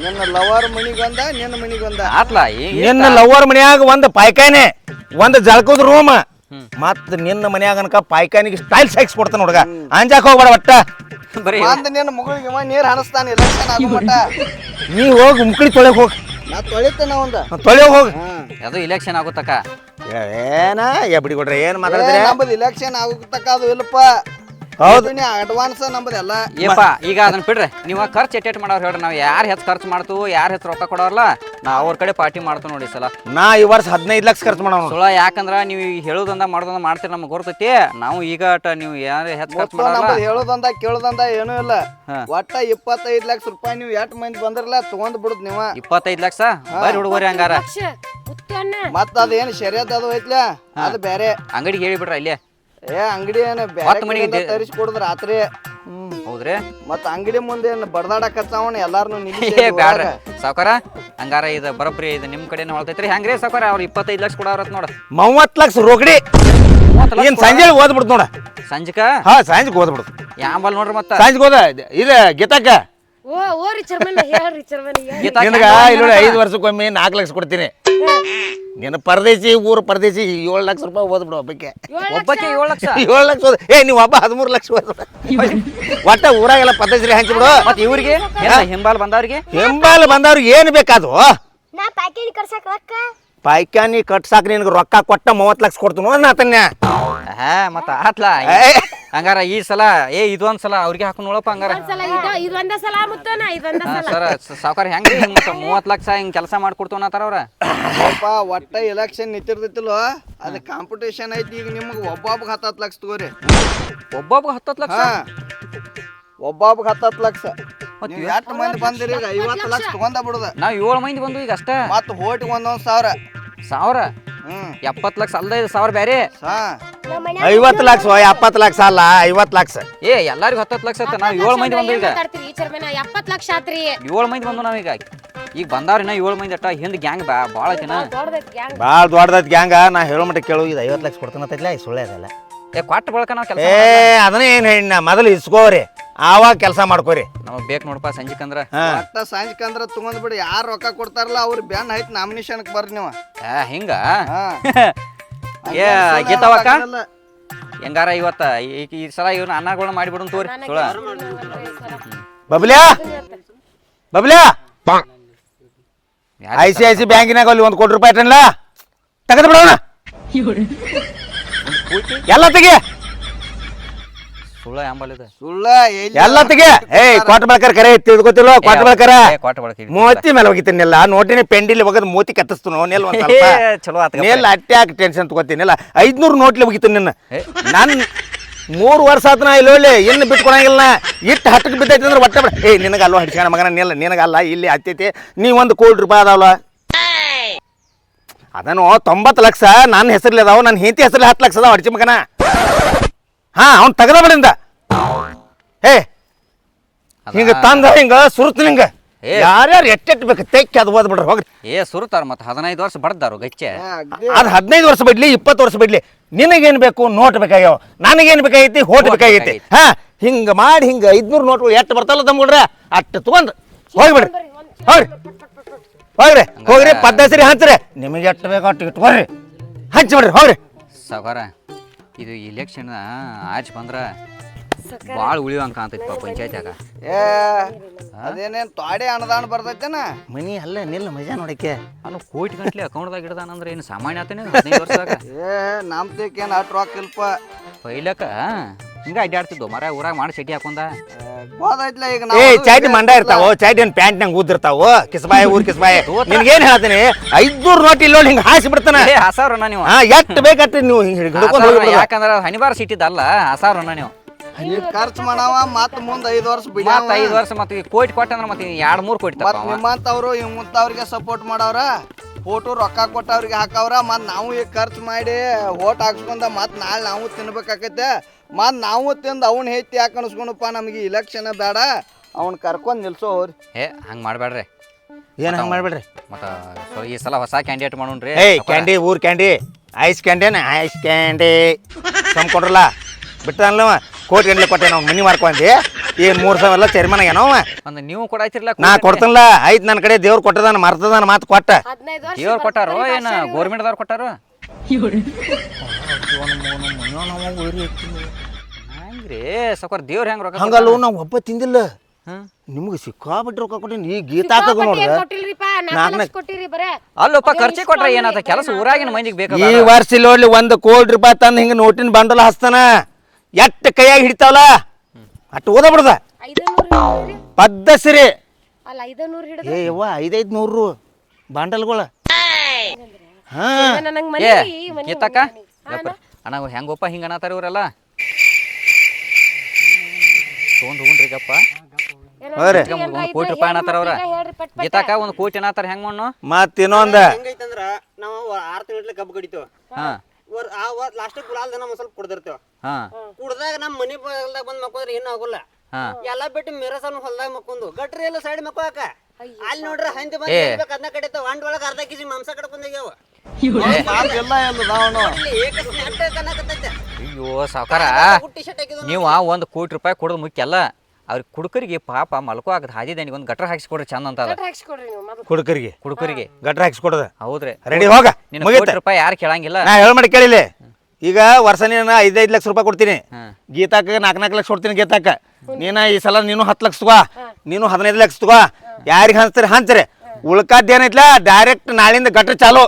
ನಿನ್ನ ಲವರ್ ಮನಿಗೊಂದ ನಿನ್ನ ಮನಿಗೊಂದ ಆತ್ಲ ನಿನ್ನ ಲವ್ವರ್ ಮನ್ಯಾಗ ಒಂದು ಪಾಯ್ಕಾನೆ ಒಂದು ಜಳಕದ ರೂಮ್ ಮತ್ತ ನಿನ್ನ ಮನ್ಯಾಗ ಅನ್ಕ ಪಾಯ್ಕಾನಿಗೆ ಸ್ಟೈಲ್ಸ್ ಹಾಕ್ಸ್ ಕೊಡ್ತಾನ ಹುಡುಗ ಅಂಜಾಕ್ ಹೋಗ್ಬೇಡ ಒಟ್ಟ ಬರೀ ಬಂದ್ ನಿನ್ನ ಮಗಳಿಗೆ ನೀರ್ ಹನಸ್ತಾನ ಎಲೆಕ್ಷನ್ ಆಗೋ ಮಟ ನೀ ಹೋಗಿ ಮುಕ್ಳಿ ತೊಳೆಗ್ ಹೋಗ್ ನಾ ತೊಳಿತೇನ ಅವಂದ ತೊಳೆಗ್ ಹೋಗ್ ಅದು ಇಲೆಕ್ಷನ್ ಆಗುತ್ತಕ್ಕ ಏನ ಬಿಡಿ ಕೊಡ್ರಿ ಏನ್ ಮಾತಾಡಿದ್ರೆ ನಮ್ಮದು ಇಲೆಕ್ಷನ್ ಆಗೋತಕ್ಕ ಅದು ಇಲ್ಲಪ್ಪ ಹೌದು ಅಡ್ವಾನ್ಸ್ ನಮ್ಮದು ಎಲ್ಲ ಏಪ್ಪ ಈಗ ಅದನ್ನ ಬಿಡ್ರಿ ನೀವು ಖರ್ಚು ಎಟ್ಟೆಟ್ ಮಾಡೋರು ಹೇಳ್ರಿ ನಾವು ಯಾರು ಹೆಚ್ಚು ಖರ್ಚು ಮಾಡ್ತು ಯಾರು ಹೆಚ್ಚು ರೊಕ್ಕ ಕೊಡೋರಲ್ಲ ನಾವು ಅವ್ರ ಕಡೆ ಪಾರ್ಟಿ ಮಾಡ್ತು ನೋಡಿ ಸಲ ನಾ ಈ ವರ್ಷ 15 ಲಕ್ಷ ಖರ್ಚು ಮಾಡೋಣ ಸುಳ ಯಾಕಂದ್ರ ನೀವು ಹೇಳೋದಂದ ಮಾಡೋದಂದ ಮಾಡ್ತೀರಿ ನಮ್ಗೆ ಗೊತ್ತೈತಿ ನಾವು ಈಗ ನೀವು ಯಾರು ಹೆಚ್ಚು ಖರ್ಚು ಮಾಡಲ್ಲ ನಮ್ಮದು ಹೇಳೋದಂದ ಕೇಳೋದಂದ ಏನೂ ಇಲ್ಲ ಒಟ್ಟ 25 ಲಕ್ಷ ರೂಪಾಯಿ ನೀವು ಎಷ್ಟು ಮಂದಿ ಬಂದ್ರಲ್ಲ ತಗೊಂಡ್ ಬಿಡುದ್ ನೀವ 25 ಲಕ್ಷ ಬರ್ರಿ ಹುಡುಗರಿ ಹಂಗಾರ ಮತ್ತ ಅದೇನು ಶರ್ಯತ್ ಅದು ಐತ್ಲ ಅದು ಬೇರೆ ಅಂಗಡಿಗೆ ಹೇಳಿಬಿಡ್ರ ಇಲ್ಲೇ ಅಂಗಡಿ ಏನು ಮತ್ತ್ ಮನೆಗೆ ಬೇರೆ ತರಿಸಿ ಕೊಡುದ್ ರಾತ್ರಿ ಹೌದ್ರಿ ಮತ್ತ ಅಂಗಡಿ ಮುಂದೆ ಏನು ಬಡದಾಡಕತ್ತಾವಣ ಎಲ್ಲಾರನು ಏ ಬ್ಯಾಡ್ರಿ ಸಾವ್ಕಾರ ಹಂಗಾರ ಇದು ಬರೋಬ್ರಿ ಇದು ನಿಮ್ ಕಡೆನೇ ಹೊಳ್ತೈತ್ರಿ ಹೆಂಗ್ರಿ ಸಾವ್ಕಾರ ಅವ್ರು 25 ಲಕ್ಷ ಕೊಡವ್ರತ್ ನೋಡ 30 ಲಕ್ಷ ರೋಕಡಿ ಏನ್ ಸಂಜೆ ಓದ್ಬಿಡ್ತು ನೋಡ ಸಂಜಕ ಹಾ ಸಂಜೆಗೆ ಓದ್ಬಿಡ್ತು ಯಾಂಬಲ್ ನೋಡ್ರಿ ಮತ್ತ ಸಂಜೆಗೆ ಓದ ಇದು ಗೀತಕ್ಕ ಓ ರಿಚರ್ಮನ್ ಹೇಳ್ರಿ ಚರ್ಮನ್ ನಿನಗ ಇಲ್ಲಿ 5 ವರ್ಷಕ್ಕೊಮ್ಮೆ 4 ಲಕ್ಷ ಕೊಡ್ತೀನಿ ನಿನ್ನ ಪರದೇಶಿ ಊರು ಪರದೇಶಿ 7 ಲಕ್ಷ ರೂಪಾಯಿ ಓದ್ಬಿಡು ಒಬ್ಬಕ್ಕೆ ಒಬ್ಬಕ್ಕೆ 7 ಲಕ್ಷ 7 ಲಕ್ಷ ಓದ್ ನೀವು ಒಬ್ಬ 13 ಲಕ್ಷ ಓದ್ಬಿಡ ಒಟ್ಟ ಊರಾಗೆಲ್ಲ ಪದ್ಧತಿ ಹಂಚಿಬಿಡು ಮತ್ತೆ ಇವ್ರಿಗೆ ಹಿಂಬಾಲ್ ಬಂದವ್ರಿಗೆ ಹಿಂಬಾಲ್ ಬಂದವ್ರಿಗೆ ಏನು ಬೇಕಾದು ನಾ ಪ್ಯಾಕೇಜ್ ಕರ್ಸಕ್ ರೊಕ್ಕ ಪಾಯ್ಕಾನಿ ಕಟ್ಸಾಕ ನಿನಗೆ ರೊಕ್ಕ ಕೊಟ್ಟ 30 ಲಕ್ಷ ಕೊಡ್ತೀನಿ ನಾತನ್ಯ ಹಾ ಮತ್ತ ಆತ್ಲ ಹಂಗಾರ ಈ ಸಲ ಇದೊಂದ್ ಸಲ ಅವ್ರಿಗೆ ಹಾಕೊಂಡು ನೋಡಪ್ಪ ಹಂಗಾರ ಇದು ಒಂದೇ ಸಲ ಮುತ್ತನ ಇದೊಂದೇ ಸರ ಸಾವ್ಕಾರ ಹೆಂಗ್ರಿ ಹಿಂಗ್ ಮತ್ತ 30 ಲಕ್ಷ ಹಿಂಗ್ ಕೆಲಸ ಮಾಡ್ಕೊಡ್ತೇವ ಅನ್ನತಾರ ಅವ್ರ ಒಟ್ಟ ಎಲೆಕ್ಷನ್ ನಿಂತಿರ್ತೈತಿಲ್ಲೋ ಅದು ಕಾಂಪಿಟೇಷನ್ ಐತಿ ಈಗ ನಿಮ್ಗೆ ಒಬ್ಬೊಬ್ಬಗೆ 10 ಲಕ್ಷ ತಗೋರಿ ಒಬ್ಬೊಬ್ಬ 10 ಲಕ್ಷ ಹಾ ಒಬ್ಬೊಬ್ಬಗೆ 10 ಲಕ್ಷ ನೀವು ಎಷ್ಟು ಮಂದಿ ಬಂದಿರಿ ಈಗ 50 ಲಕ್ಷ ತಗೊಂಡ ಬಿಡುದ ನಾವ್ 7 ಮಂದಿ ಬಂದು ಈಗ ಅಷ್ಟ ಮತ್ತ ಹೋಟಿಗೆ ಒಂದೊಂದ್ ಸಾವಿರ 1000 70 ಲಕ್ಷ ಅಲ್ದ 1000 ಬೇರೆ ಹಾ 50 ಲಕ್ಷ 70 ಲಕ್ಷ ಅಲ್ಲ 50 ಲಕ್ಷ ಎಲ್ಲಾರಿಗೂ 10 ಲಕ್ಷ ಐತ ನಾವ್ 7 ಮಂದಿ ಬಂದು ಈಗ ಈ ಚರ್ಮನ್ 70 ಲಕ್ಷ ಆತ್ರಿ 7 ಮಂದಿ ಬಂದು ನಾವೀಗ ಈಗ ಬಂದವ್ರಿನ 7 ಮಂದಿ ಅಟ್ಟ ಹಿಂದ್ ಗ್ಯಾಂಗ್ ಭಾಳ ಐತಿನ ಭಾಳ ದೊಡ್ಡದೈತಿ ಗ್ಯಾಂಗ ನಾ ಹೇಳೋ ಮಟ್ಟ ಕೇಳು ಇದು 50 ಲಕ್ಷ ಕೊಡ್ತಾನತ್ತೈತ್ಲ ಸುಳ್ಳೆ ಅದಲ್ಲ ಕೊಟ್ಟ ಬಳಕ ನಾವ್ ಕೆಲಸ ಅದನ್ನೇ ಏನು ಹೇಳಿ ನಾ ಮೊದಲು ಇಸ್ಕೋರಿ ಆವಾಗ ಕೆಲಸ ಮಾಡ್ಕೋರಿ ನಮಗ್ ಬೇಕು ನೋಡಪ್ಪ ಸಂಜಿಕಂದ್ರ ಒಟ್ಟ ಸಾಂಜಿಕಂದ್ರ ತಗೊಂಡ್ ಬಿಡಿ ಯಾರು ರೊಕ್ಕ ಕೊಡ್ತಾರಲ್ಲ ಅವ್ರು ಬ್ಯಾನ್ ಆಯ್ತು ನಾಮಿನೇಷನ್ ಬರ್ರಿ ನೀವು ಹಿಂಗ ಹಾ ಏ ಗೀತಾವಕ್ಕ ಹೆಂಗಾರ ಇವತ್ತ ಈ ಸಲ ಇವ್ನ ಅನ್ನಗಳನ್ನ ಮಾಡಿಬಿಡು ತೋರಿ ಸುಳ ಬಬ್ಲ್ಯಾ ಬಬ್ಲ್ಯಾ ICICI ಬ್ಯಾಂಕಿನಾಗ ಅಲ್ಲಿ 1 ಕೋಟಿ ರೂಪಾಯಿ ಇಟ್ಟನಲ್ಲ ತೆಗೆದು ಬಿಡೋಣ ಎಲ್ಲ ತೆಗಿ ಸುಳ್ಳ ಎಂಬಲ್ಲಿದ ಸುಳ್ಳ ಎಲ್ಲ ತೆಗಿ ಕೊಟ್ಟ ಬಳಕರ್ ಕರೆ ತಿಳ್ಕೊತಿಲ್ಲ ಕೊಟ್ಟ ಬಳಕರ ಕೊಟ್ಟ ಬಳಕ ಮೂವತ್ತಿ ಮೇಲೆ ಹೋಗಿತ್ತೀನಿಲ್ಲ ನೋಟಿನ ಪೆಂಡಿಲಿ ಹೋಗೋದು ಮೂತಿ ಕತ್ತಿಸ್ತು ನೆಲ್ ಒಂದ್ ಸ್ವಲ್ಪ ಚಲೋ ಆತ ನೆಲ್ ಅಟ್ಯಾಕ್ ಟೆನ್ಷನ್ ತಗೋತೀನಿಲ್ಲ 500 ನೋಟ್ಲಿ ಹೋಗಿತ್ತು ನಿನ್ನ ನಾನು 3 ವರ್ಷ ಆತ ನಾ ಇಲ್ಲಿ ಒಳ್ಳೆ ಏನು ಬಿಟ್ಕೊಳಂಗಿಲ್ಲ ಇಟ್ಟು ಹಟ್ಟಕ್ಕೆ ಬಿದ್ದೈತಿ ಅಂದ್ರೆ ಒಟ್ಟ ನಿನಗೆ ಅಲ್ವಾ ಹಿಡ್ಸ್ಯಾಣ ಮಗನ ನಿಲ್ಲ ನಿನಗಲ್ಲ ಇಲ್ಲಿ ಹತ್ತೈತಿ ನೀ 1 ಕೋಟಿ ರೂಪಾಯಿ ಅದಾವಲ್ಲ ಅದನ್ನು 90 ಲಕ್ಷ ನನ್ನ ಹೆಸರಲ್ಲಿ ಅದಾವ ನನ್ನ ಹೆಂಡತಿ ಹೆಸರಲ್ಲಿ 10 ಲಕ್ಷ ಅದಾವ ಅಡ್ಚಿ ಮಗನ ಹಾ ಅವ್ನು ತೆಗದ ಬಿಡಿಂದ ಹಿಂಗ ತಂದ ಹಿಂಗ ಸುರ್ತು ನಿಂಗ ಯಾರ್ಯಾರು ಎಟ್ಟೆಟ್ಟು ಬೇಕು ತೆಕ್ಕಿ ಅದು ಓದ್ಬಿಡ್ರಿ ಹೋಗ್ರಿ ಸುರ್ತಾರ ಮತ್ತ 15 ವರ್ಷ ಬಡ್ದಾರು ಗಚ್ಚೆ ಅದು 15 ವರ್ಷ ಬಿಡ್ಲಿ 20 ವರ್ಷ ಬಿಡ್ಲಿ ನಿನಗೇನು ಬೇಕು ನೋಟ್ ಬೇಕಾಗ್ಯಾವ ನನಗೇನು ಬೇಕಾಗೈತಿ ಹೋಟ್ ಬೇಕಾಗೈತಿ ಹಾ ಹಿಂಗ ಮಾಡಿ ಹಿಂಗ 500 ನೋಟ್ಗಳು ಎಷ್ಟು ಬರ್ತಲ್ಲ ತಮ್ಗೊಡ್ರ ಅಷ್ಟು ತಗೊಂಡ್ ಹೋಗ್ಬಿಡ್ರಿ ಹೋಗ್ರಿ ಹೋಗ್ರಿ ಹೋಗ್ರಿ ಪದ್ಧತಿ ಹಂಚ್ರಿ ನಿಮಗೆ ಎಷ್ಟು ಬೇಕು ಅಷ್ಟು ಇಟ್ಕೊಳ್ರಿ ಹಂಚಿ ಬಿಡ್ರಿ ಹೋಗ್ರಿ ಸಾವ್ಕಾರ ಇದು ಇಲೆಕ್ಷನ್ ಆಚ್ ಬಂದ್ರ ಭಾಳ ಉಳಿಯುವಂಗ ಕಾಣ್ತೈತಿ ಪಂಚಾಯತ್ಯಾಗ ಅದೇನೇನ್ ತೊಡೆ ಅನುದಾನ ಬರ್ತೈತೇನ ಮನಿ ಅಲ್ಲ ನಿಲ್ಲ ಮಜಾ ನೋಡಕ್ಕೆ ಅಲ್ಲ ಕೋಟಿ ಗಂಟ್ಲೆ ಅಕೌಂಟ್ದಾಗ ಇಡ್ದಾನಂದ್ರೆ ಏನು ಸಾಮಾನ್ಯ ಆತೇನೆ 15 ವರ್ಷದಾಗ ನಮ್ದೇಕೇನ್ ಅಟ್ ರೊಕ್ಕ ಇಲ್ಪ ಪೈಲಕ ಹಿಂಗ ಅಡ್ಡಾಡ್ತಿದ್ವು ಮರ ಊರಾಗ ಮಾಡಿ ಚಟಿ ಹಾಕೊಂಡ ಹೋದೈತ್ಲ ಈಗ ಚಾಟಿ ಮಂಡ ಇರ್ತಾವ ಚಾಟಿ ಏನ್ ಪ್ಯಾಂಟ್ ನಂಗೆ ಊದಿರ್ತಾವ ಕಿಸ್ಬಾಯಿ ಊರ್ ಕಿಸ್ಬಾಯಿ ನಿನ್ಗೇನ್ ಹೇಳ್ತೀನಿ 500 ನೋಟ್ ಇಲ್ಲ ಹಿಂಗ ಹಾಸಿ ಬಿಡ್ತಾನ ಹಸಾವ್ರನ್ನ ನೀವು ಎಷ್ಟು ಬೇಕಟ್ಟಿ ನೀವು ಹಿಂಗ್ ಹಿಡ್ಕೊಂಡು ಹೋಗ್ಬಿಡ್ರಿ ಯಾಕಂದ್ರ ಹನಿಬಾರ ಸಿಟ್ಟಿದ್ದಲ್ಲ ಹಸಾವ್ರನ್ನ ನೀವು ನೀವ್ ಖರ್ಚು ಮಾಡವ ಮತ್ ಮುಂದ್ 5 ವರ್ಷ ಮತ್ತ ಬಿಡ್ಯಾವ 5 ವರ್ಷ ಮತ್ತೆ ಈಗ ಕೋಟಿ ಕೊಟ್ಟ ಅಂದ್ರೆ ಮತ್ತೆ 2-3 ಕೋಟಿ ಮತ್ ತಪ್ಪ ನಿಮ್ಮಂತವ್ರು ಇವ್ರಿಗೆ ಸಪೋರ್ಟ್ ಮಾಡವ್ರ ಫೋಟೋ ರೊಕ್ಕ ಕೊಟ್ಟವ್ರಿಗೆ ಹಾಕವ್ರ ಮತ್ ನಾವು ಈಗ ಖರ್ಚು ಮಾಡಿ ಓಟ್ ಹಾಕ್ಸ್ಕೊಂಡ ಮತ್ ನಾಳೆ ನಾವು ತಿನ್ಬೇಕಾಕೈತೆ ಮತ್ ನಾವು ತಿಂದು ಅವ್ನ ಹೆಚ್ಚಿ ಯಾಕೆ ಅನ್ಸ್ಕೊಂಡಪ್ಪ ನಮಗೆ ಇಲೆಕ್ಷನ್ ಬೇಡ ಅವ್ನ ಕರ್ಕೊಂಡ್ ನಿಲ್ಸೋವ್ರಿ ಏ ಹಂಗೆ ಮಾಡಬೇಡ್ರಿ ಏನು ಹಂಗೆ ಮಾಡ್ಬೇಡ್ರಿ ಮತ್ತು ಈ ಸಲ ಹೊಸ ಕ್ಯಾಂಡಿಡೇಟ್ ಮಾಡೋಣ್ರಿ ಏಯ್ ಕ್ಯಾಂಡಿ ಊರ್ ಕ್ಯಾಂಡಿ ಐಸ್ ಕ್ಯಾಂಡಿನ ಐಸ್ ಕ್ಯಾಂಡಿ ತಂದ್ಕೊಡ್ರಲ್ಲ ಬಿಟ್ಟನಲ್ಲವ ಕೋಟಿ ಗಂಟ್ಲೆ ಕೊಟ್ಟೆ ನಾವು ಮನಿ ಮಾರ್ಕೊಂಡಿ ಈ 3 ಸಾವಿರ ಎಲ್ಲ ಚೇರ್ಮನ್ ಆಗ್ಯಾನವ ಒಂದು ನೀವು ಕೊಡಾಯ್ತಿರ್ಲ ನಾ ಕೊಡ್ತನಲ್ಲ ಐತ್ ನನ್ನ ಕಡೆ ದೇವ್ರು ಕೊಟ್ಟದಾನ ಮರ್ತದಾನ ಮಾತು ಕೊಟ್ಟ 15 ವರ್ಷ ದೇವ್ರು ಕೊಟ್ಟಾರೋ ಏನು ಗೋರ್ಮೆಂಟ್ದವ್ರು ಕೊಟ್ಟಾರು ಹಂಗ್ರಿ ಸೌಕರ್ ದೇವ್ರು ಹೆಂಗೆ ರೊಕ್ಕ ಹಂಗಲ್ಲ ನಾವು ಒಬ್ಬ ತಿಂದಿಲ್ಲ ಹಾಂ ನಿಮ್ಗೆ ಸಿಕ್ಕಾಬಿಟ್ಟು ರೊಕ್ಕ ಕೊಟ್ಟಿನಿ ಈ ಗೀತಾಕ ನೋಡ್ರ ಕೊಟ್ಟಿಲ್ರಿಪ್ಪ 4 ಲಕ್ಷ ಕೊಟ್ಟಿರಿ ಬರೇ ಅಲ್ಲಪ್ಪ ಖರ್ಚಿ ಕೊಟ್ರೆ ಏನಾತ ಕೆಲಸ ಊರಾಗಿನ ಮಂದಿಗೆ ಬೇಕು ಈ ವರ್ಷ ಇಲ್ಲಿ ನೋಡ್ಲಿ 1 ಕೋಟಿ ರೂಪಾಯಿ ತಂದು ಹಿಂಗೆ ನೋಟಿನ ಬಂಡಲ್ ಹಸ್ತಾನ ಎಟ್ಟು ಕೈಯಾಗಿ ಹಿಡಿತಾವಲ್ಲ ಅಟ್ಟು ಓದ ಬಿಡ್ದ 500 ಹಿಡಿದ್ರಿ ಪದ್ದಸಿರಿ ಅಲ್ಲ 500 ಹಿಡಿದ್ರಿ ಏ ಯವ್ವ 500 ಬಾಂಡಲ್ಗಳ ಹಾ ನನಗೆ ಏ ಮನೆ ಗೀತಕ್ಕ ಅಣ್ಣ ಹೆಂಗಪ್ಪ ಹಿಂಗೆ ಅನ್ನತ್ತಾರ ಇವರೆಲ್ಲ ತೊಗೊಂಡು ಹೋಗ್ರಿಗಪ್ಪ ಹೋಗ್ರಿ 1 ಕೋಟಿ ರೂಪಾಯಿ ಅನ್ನತ್ತಾರ ಅವ್ರ ಗೀತಕ್ಕ 1 ಕೋಟಿ ಅನ್ನತ್ತಾರ ಹೆಂಗ್ ಮಣ್ಣು ಮತ್ ಇನ್ನೊಂದ ಹೆಂಗೈತಂದ್ರ ನಾವು 6 ತಿಂಗಳ ಕಬ್ಬು ಕಡಿತೇವ ಹಾಂ ಲಾಸ್ಟ್ ಗುಲಾಲ್ ದನ ಒಂದ್ ಸ್ವಲ್ಪ ಕುಡ್ದಿರ್ತೇವ ಹಾಂ ಕುಡ್ದಾಗ ನಮ್ಮ ಮನಿ ಹೊಲ್ದಾಗ ಬಂದ್ ಮಕ್ಕೋದ್ರ ಏನು ಆಗೋಲ್ಲ ಹಾಂ ಎಲ್ಲಾ ಬಿಟ್ಟು ಮಿರಸನ್ ಹೊಲ್ದಾಗ ಮಕ್ಕೊಂದು ಗಟ್ರಿ ಎಲ್ಲ ಸೈಡ್ ಮಕ್ಕೋಕ ಅಲ್ಲಿ ನೋಡ್ರ ಹಂದಿ ಬಂದ್ ಅದನ್ನ ಕಡಿತಾವ ಒಂದ್ ಒಳಗ ಅರ್ಧ ಕೆಜಿ ಮಾಂಸ ಕಡ್ಕೊಂಡಾಗ್ಯಾವ ಎಲ್ಲ ನಾವು ಅಯ್ಯೋ ಸಾವ್ಕಾರ ಟಿ ಶರ್ಟ್ ಹಾಕಿದ್ರು ನೀವು 1 ಕೋಟಿ ರೂಪಾಯಿ ಕೊಡೋದು ಮುಖ್ಯ ಅಲ್ಲ ಅವ್ರಿಗೆ ಕುಡುಕರಿಗೆ ಪಾಪ ಮಲ್ಕೋ ಆಗದ ಹಾದಿದೇನಿಗೆ ಒಂದು ಗಟ್ರ ಹಾಕಿಸ್ಕೊಡ್ರಿ ಚಂದ ಅಂತ ಅದ ಹಾಕ್ಸ್ಕೊಡ್ರಿ ನೀವು ಮೊದಲು ಕುಡುಕರಿಗೆ ಕುಡುಕರಿಗೆ ಗಟ್ರ ಹಾಕಿಸ್ಕೊಡದ ಹೌದ್ರಿ ರೆಡಿ ಹೋಗ ನಿನ್ನ ಮುಗೀತ ಕೋಟಿ ರೂಪಾಯಿ ಯಾರು ಕೇಳಂಗಿಲ್ಲ ನಾ ಹೇಳ ಮಾಡಿ ಕೇಳಿಲ್ಲ ಈಗ ವರ್ಷ ನೀನು 5 ಲಕ್ಷ ರೂಪಾಯಿ ಕೊಡ್ತೀನಿ ಹಾಂ ಗೀತಾಕ 4 ಲಕ್ಷ ಕೊಡ್ತೀನಿ ಗೀತಾಕ ನೀನ ಈ ಸಲ ನೀನು 10 ಲಕ್ಷ ತಗೋ ನೀನು 15 ಲಕ್ಷ ತಗೋ ಯಾರಿಗೆ ಹಂಚ್ತೀರಿ ಹಂಚ್ರಿ ಉಳ್ಕಾದ ಏನೈತ್ಲ ಡೈರೆಕ್ಟ್ ನಾಳಿಂದ ಗಟ್ರ ಚಾಲು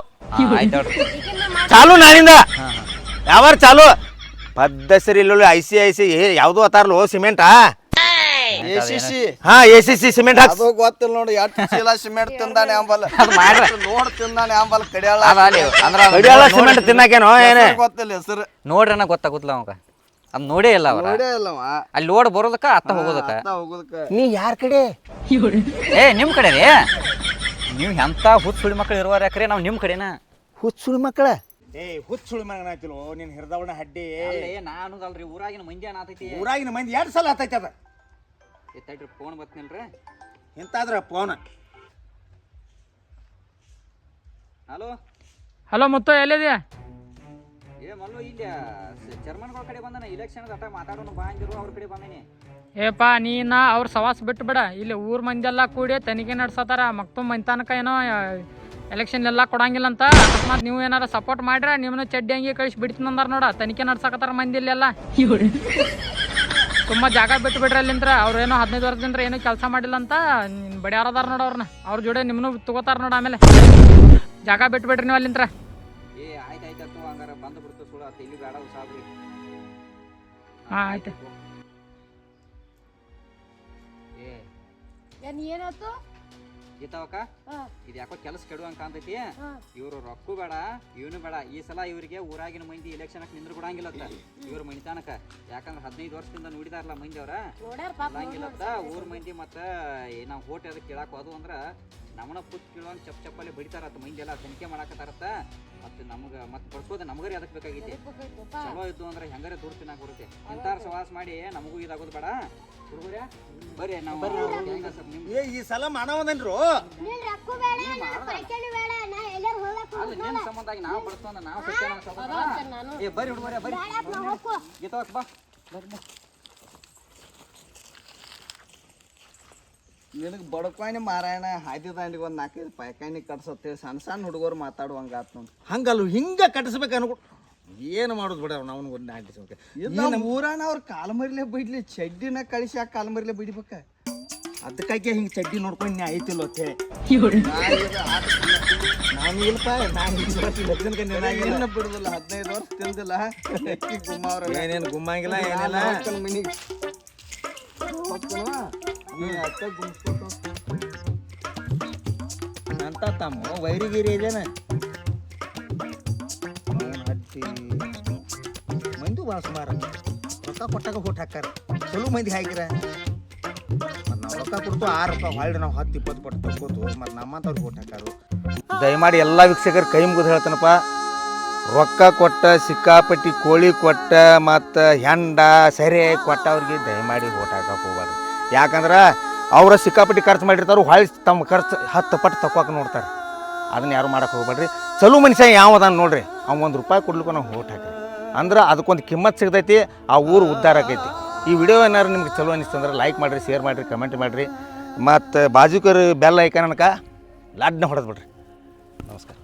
ಆಯ್ತು ಚಾಲು ನಾಳಿಂದ ಯಾವಾರ ಚಾಲು ಪದ್ದಸರಿ ಇಲ್ಲ ICIC ಯಾವ್ದು ಅತಾರ್ಲು ಸಿಮೆಂಟಾ ACC ಹಾ ACC ಸಿಮೆಂಟ್ ಹಾಕ್ಸ್ ಅದು ಗೊತ್ತಿಲ್ಲ ನೋಡಿ ಎಷ್ಟು ಚೀಲ ಸಿಮೆಂಟ್ ತಿಂದಾನೆ ಅಂಬಲ್ಲ ನೋಡ್ ತಿಂದಾನೆ ಅಂಬಲ್ಲ ಕಡಿಯಾಳ ಕಡಿಯಾಳ ಸಿಮೆಂಟ್ ತಿನ್ನಾಕೇನೋ ಏನೇ ಗೊತ್ತಿಲ್ಲ ಹೆಸರು ನೋಡ್ರಿ ಅನ್ನ ಗೊತ್ತಾಗುತ್ತಲ್ಲ ಅವಾಗ ಅದು ನೋಡೇ ಇಲ್ಲ ಅವ್ರ ನೋಡೇ ಇಲ್ಲವ ಅಲ್ಲಿ ಲೋಡ್ ಬರೋದಕ್ಕ ಅತ್ತ ಹೋಗೋದಕ್ಕ ಹೋಗೋದಕ್ಕ ನೀ ಯಾರ ಕಡೆ ಏ ನಿಮ್ಮ ಕಡೆ ರೀ ನೀವು ಎಂತ ಹುಚ್ಚ ಸುಳಿ ಮಕ್ಳು ಇರುವಾರ ಯಾಕ್ರಿ ನಾವು ನಿಮ್ಮ ಕಡೆನಾ ಹುಚ್ಚುಳಿ ಮಕ್ಕಳ ಹುಚ್ಚುಳಿ ಮಗನಾಯ್ತಿಲ್ವೋ ನೀನ್ ಹಿರ್ದವಣ ಹಡ್ಡಿ ನಾನು ಅಲ್ರಿ ಊರಾಗಿನ ಮಂದಿ ಏನಾತೈತಿ ಊರಾಗಿನ ಮಂದಿ 2 ಸಲ ಹತ್ತೈತಿ ಅದ ಎತ್ತೈತ್ರಿ ಫೋನ್ ಬತ್ನಿಲ್ರಿ ಎಂತಾದ್ರ ಫೋನ್ ಹಲೋ ಹಲೋ ಮುತ್ತು ಎಲ್ಲಿದ್ಯಾ? ಏ ಮಲ್ಲು ಇಲ್ಲಿ ಚರ್ಮನ್ಗಳ ಕಡೆ ಬಂದಾನೆ ಇಲೆಕ್ಷನ್ ಅಟ್ಟ ಮಾತಾಡೋನು ಬಾ ಅಂದಿರು ಅವ್ರ ಕಡೆ ಬಂದೇನಿ ಏಪ ನೀನ ಅವ್ರ ಸವಾಸ ಬಿಟ್ಟು ಬಿಡ ಇಲ್ಲಿ ಊರ್ ಮಂದಿ ಎಲ್ಲ ಕೂಡಿ ತನಿಖೆ ನಡ್ಸತಾರ ಮಕ್ತು ಮಂತನಕ ಏನೋ ಎಲೆಕ್ಷನ್ ಎಲ್ಲ ಕೊಡಂಗಿಲ್ಲ ಅಂತ ಅಕಸ್ಮಾತ್ ನೀವು ಏನಾರ ಸಪೋರ್ಟ್ ಮಾಡ್ರೆ ನಿಮ್ಮನ್ನ ಚಡ್ಡಿ ಹಂಗೆ ಕಳಿಸಿ ಬಿಡ್ತೀನಿ ಅಂದಾರ ನೋಡ ತನಿಖೆ ನಡ್ಸಕತ್ತಾರ ಮಂದಿ ಇಲ್ಲೆಲ್ಲ ತುಂಬ ಜಾಗ ಬಿಟ್ಟು ಬಿಡ್ರಿ ಅಲ್ಲಿಂತ್ರ ಅವ್ರು ಏನೋ 15 ವರ್ಷದಿಂದ ಏನೂ ಕೆಲಸ ಮಾಡಿಲ್ಲ ಅಂತ ಬಡಿಯಾರದಾರ ನೋಡ ಅವ್ರನ್ನ ಅವ್ರ ಜೋಡಿ ನಿಮ್ಮನ್ನು ತಗೋತಾರ ನೋಡ ಆಮೇಲೆ ಜಾಗ ಬಿಟ್ಟು ಬಿಡ್ರಿ ನೀವು ಅಲ್ಲಿಂತ್ರ ಏ ಆಯ್ತು ಹಂಗಾರ ಬಂದು ಬಿಡ್ತು ಸುಳ ಇಲ್ಲಿ ಬೇಡ ಸಾಬ್ರಿ ಹಾಂ ಆಯ್ತು ಏನಾಯ್ತು ಗೀತಾವಕ್ಕ ಇದು ಯಾಕೋ ಕೆಲಸ ಕೆಡುವಂಗ ಕಾಣ್ತೈತಿ ಇವ್ರು ರೊಕ್ಕ ಬೇಡ ಇವನು ಬೇಡ ಈ ಸಲ ಇವರಿಗೆ ಊರಾಗಿನ ಮಂದಿ ಇಲೆಕ್ಷನ್ ನಿಂದ್ರು ಕೊಡಂಗಿಲ್ಲತ್ತ ಇವ್ರ ಮನಿತಾನಕ ಯಾಕಂದ್ರೆ 15 ವರ್ಷದಿಂದ ನೋಡಿದಾರಲ್ಲ ಮಂದಿ ಅವ್ರ ಕೊಡಂಗಿಲ್ಲತ್ತ ಊರ್ ಮಂದಿ ಮತ್ತ ನಾವು ಹೋಟ್ ಅದಕ್ಕೆ ಕೇಳಾಕ ಅದು ಅಂದ್ರ ನಮ್ಮನ ಪುತ್ ಕೇಳುವಂಗ ಚಪ್ಪಲಿ ಬಡಿತಾರತ್ತ ಮಂದಿ ಎಲ್ಲ ತನಿಖೆ ಮಾಡಾಕತ್ತಾರತ್ತ ಮತ್ತೆ ನಮ್ಗ ಮತ್ತೆ ಬಡ್ಸೋದು ನಮಗರಿ ಅದಕ್ಕೆ ಬೇಕಾಗೈತಿ ಚಲೋ ಇದ್ದು ಅಂದ್ರೆ ಹೆಂಗಾರೆ ದುಡ್ಡು ತಿನ್ನಾಕ ಬರುತ್ತೆ ಇಂತಾರ ಸವಾಸ ಮಾಡಿ ನಮಗೂ ಇದಾಗೋದು ಬೇಡ ಹುಡುಗರೇ ಬರ್ರಿ ನಾವು ಈ ಸಲ ಮಾನವದನ್ರು ಅದು ನಿನ್ನ ಸಂಬಂಧಾಗಿ ನಾವು ಬಡ್ಸೋಣ ನಾವು ಏ ಬರ್ರಿ ಹುಡುಗರೇ ಬರ್ರಿ ಗೀತಾವಕ್ ಬಾ ಬರ್ರಿ ನಿನಗೆ ಬಡಕಾಯಿನಿ ಮಾರಾಯಣ ಹಾದಿ ದಾಂಡಿಗೆ ಒಂದು 4-5 ಪೈಕಾನಿ ಕಟ್ಸತ್ತೇಳಿ ಸಣ್ಣ ಹುಡುಗರು ಮಾತಾಡುವಂಗ ಆತ್ ನೋಡಿ ಹಂಗಲ್ಲ ಹಿಂಗ ಕಟ್ಟಿಸ್ಬೇಕು ಅನ್ಕೊ ಏನು ಮಾಡೋದು ಬಿಡ ನಾವು ಒಂದು ನಾಟಿಸ್ಬೇಕು ನಮ್ಮ ಊರಾನ ಅವ್ರ ಕಾಲ್ಮರಿಲೆ ಬೈಡ್ಲಿ ಚಡ್ಡಿನ ಕಳಿಸಿ ಆ ಕಾಲ್ಮರಿಲೆ ಬೈಡ್ಬೇಕ ಅದಕ್ಕಾಗಿ ಹಿಂಗೆ ಚಡ್ಡಿ ನೋಡ್ಕೊಂಡು ನೀ ಐತಿಲ್ಲ ಅಂತ ನಾನು ಇಲ್ಪ ಇನ್ನ ಬಿಡುದಿಲ್ಲ 15 ವರ್ಷ ತಿಂದಿಲ್ಲ ಗುಮ್ಮವ್ರ ಏನೇನು ಗುಮ್ಮಂಗಿಲ್ಲ ಏನಿಲ್ಲ ಮನಿಗೆ ಅಕ್ಕ ಗುಮ್ಸ್ಕೊಟ್ಟು ಅಂತ ತಮ್ಮ ವೈರಿಗಿರಿ ಇದೇನ ಹಟ್ಟಿ ಮಂದು ಭಾಳ ಸುಮಾರು ರೊಕ್ಕ ಕೊಟ್ಟಾಗ ಓಟ್ ಹಾಕಾರ ಚಲೋ ಮಂದಿ ಹಾಕಿರ ಮತ್ತು ನಾವು ರೊಕ್ಕ ಕೊಡ್ತು 6 ರೂಪಾಯಿ ಹೊಳ್ಳಿ ನಾವು 10-20 ಕೊಟ್ಟು ತಕ್ಕೋತು ಮತ್ತು ನಮ್ಮಂಥವ್ರಿಗೆ ಓಟ್ ಹಾಕಾರು. ದಯಮಾಡಿ ಎಲ್ಲ ವೀಕ್ಷಕರು ಕೈ ಮುಗಿದು ಹೇಳ್ತಾನಪ್ಪ, ರೊಕ್ಕ ಕೊಟ್ಟ ಸಿಕ್ಕಾಪಟ್ಟಿ ಕೋಳಿ ಕೊಟ್ಟ ಮತ್ತು ಹೆಂಡ ಸೆರೆ ಕೊಟ್ಟವ್ರಿಗೆ ದಯಮಾಡಿ ಓಟ್ ಹಾಕಕ್ಕೆ ಹೋಗ್ಬಾರ್ದು. ಯಾಕಂದ್ರೆ ಅವರ ಸಿಕ್ಕಾಪಟ್ಟಿ ಖರ್ಚು ಮಾಡಿರ್ತಾರೆ, ಹೊಳ್ಳಿ ತಮ್ಮ ಖರ್ಚು 10 ಪಟ್ಟು ತಕ್ಕೋಕೆ ನೋಡ್ತಾರೆ. ಅದನ್ನ ಯಾರು ಮಾಡಕ್ಕೆ ಹೋಗ್ಬೇಡ್ರಿ. ಚಲೋ ಮನುಷ್ಯ ಯಾವದಾನ ನೋಡ್ರಿ, ಅವ್ನು ₹1 ಕೊಡ್ಲಿಕ್ಕೆ ನಾವು ಓಟ್ ಹಾಕ್ರಿ ಅಂದ್ರೆ ಅದಕ್ಕೊಂದು ಕಿಮ್ಮತ್ತು ಸಿಗ್ತೈತಿ, ಆ ಊರು ಉದ್ಧಾರ ಆಕೈತಿ. ಈ ವಿಡಿಯೋ ಏನಾರು ನಿಮ್ಗೆ ಚಲೋ ಅನಿಸ್ತಂದ್ರೆ ಲೈಕ್ ಮಾಡಿರಿ, ಶೇರ್ ಮಾಡಿರಿ, ಕಮೆಂಟ್ ಮಾಡಿರಿ, ಮತ್ತು ಬಾಜುಕರು ಬೆಲ್ ಐಕಾನ್ ಅನ್ಕ ಲಾಡ್ನ ಹೊಡೆದು ಬಿಡ್ರಿ. ನಮಸ್ಕಾರ.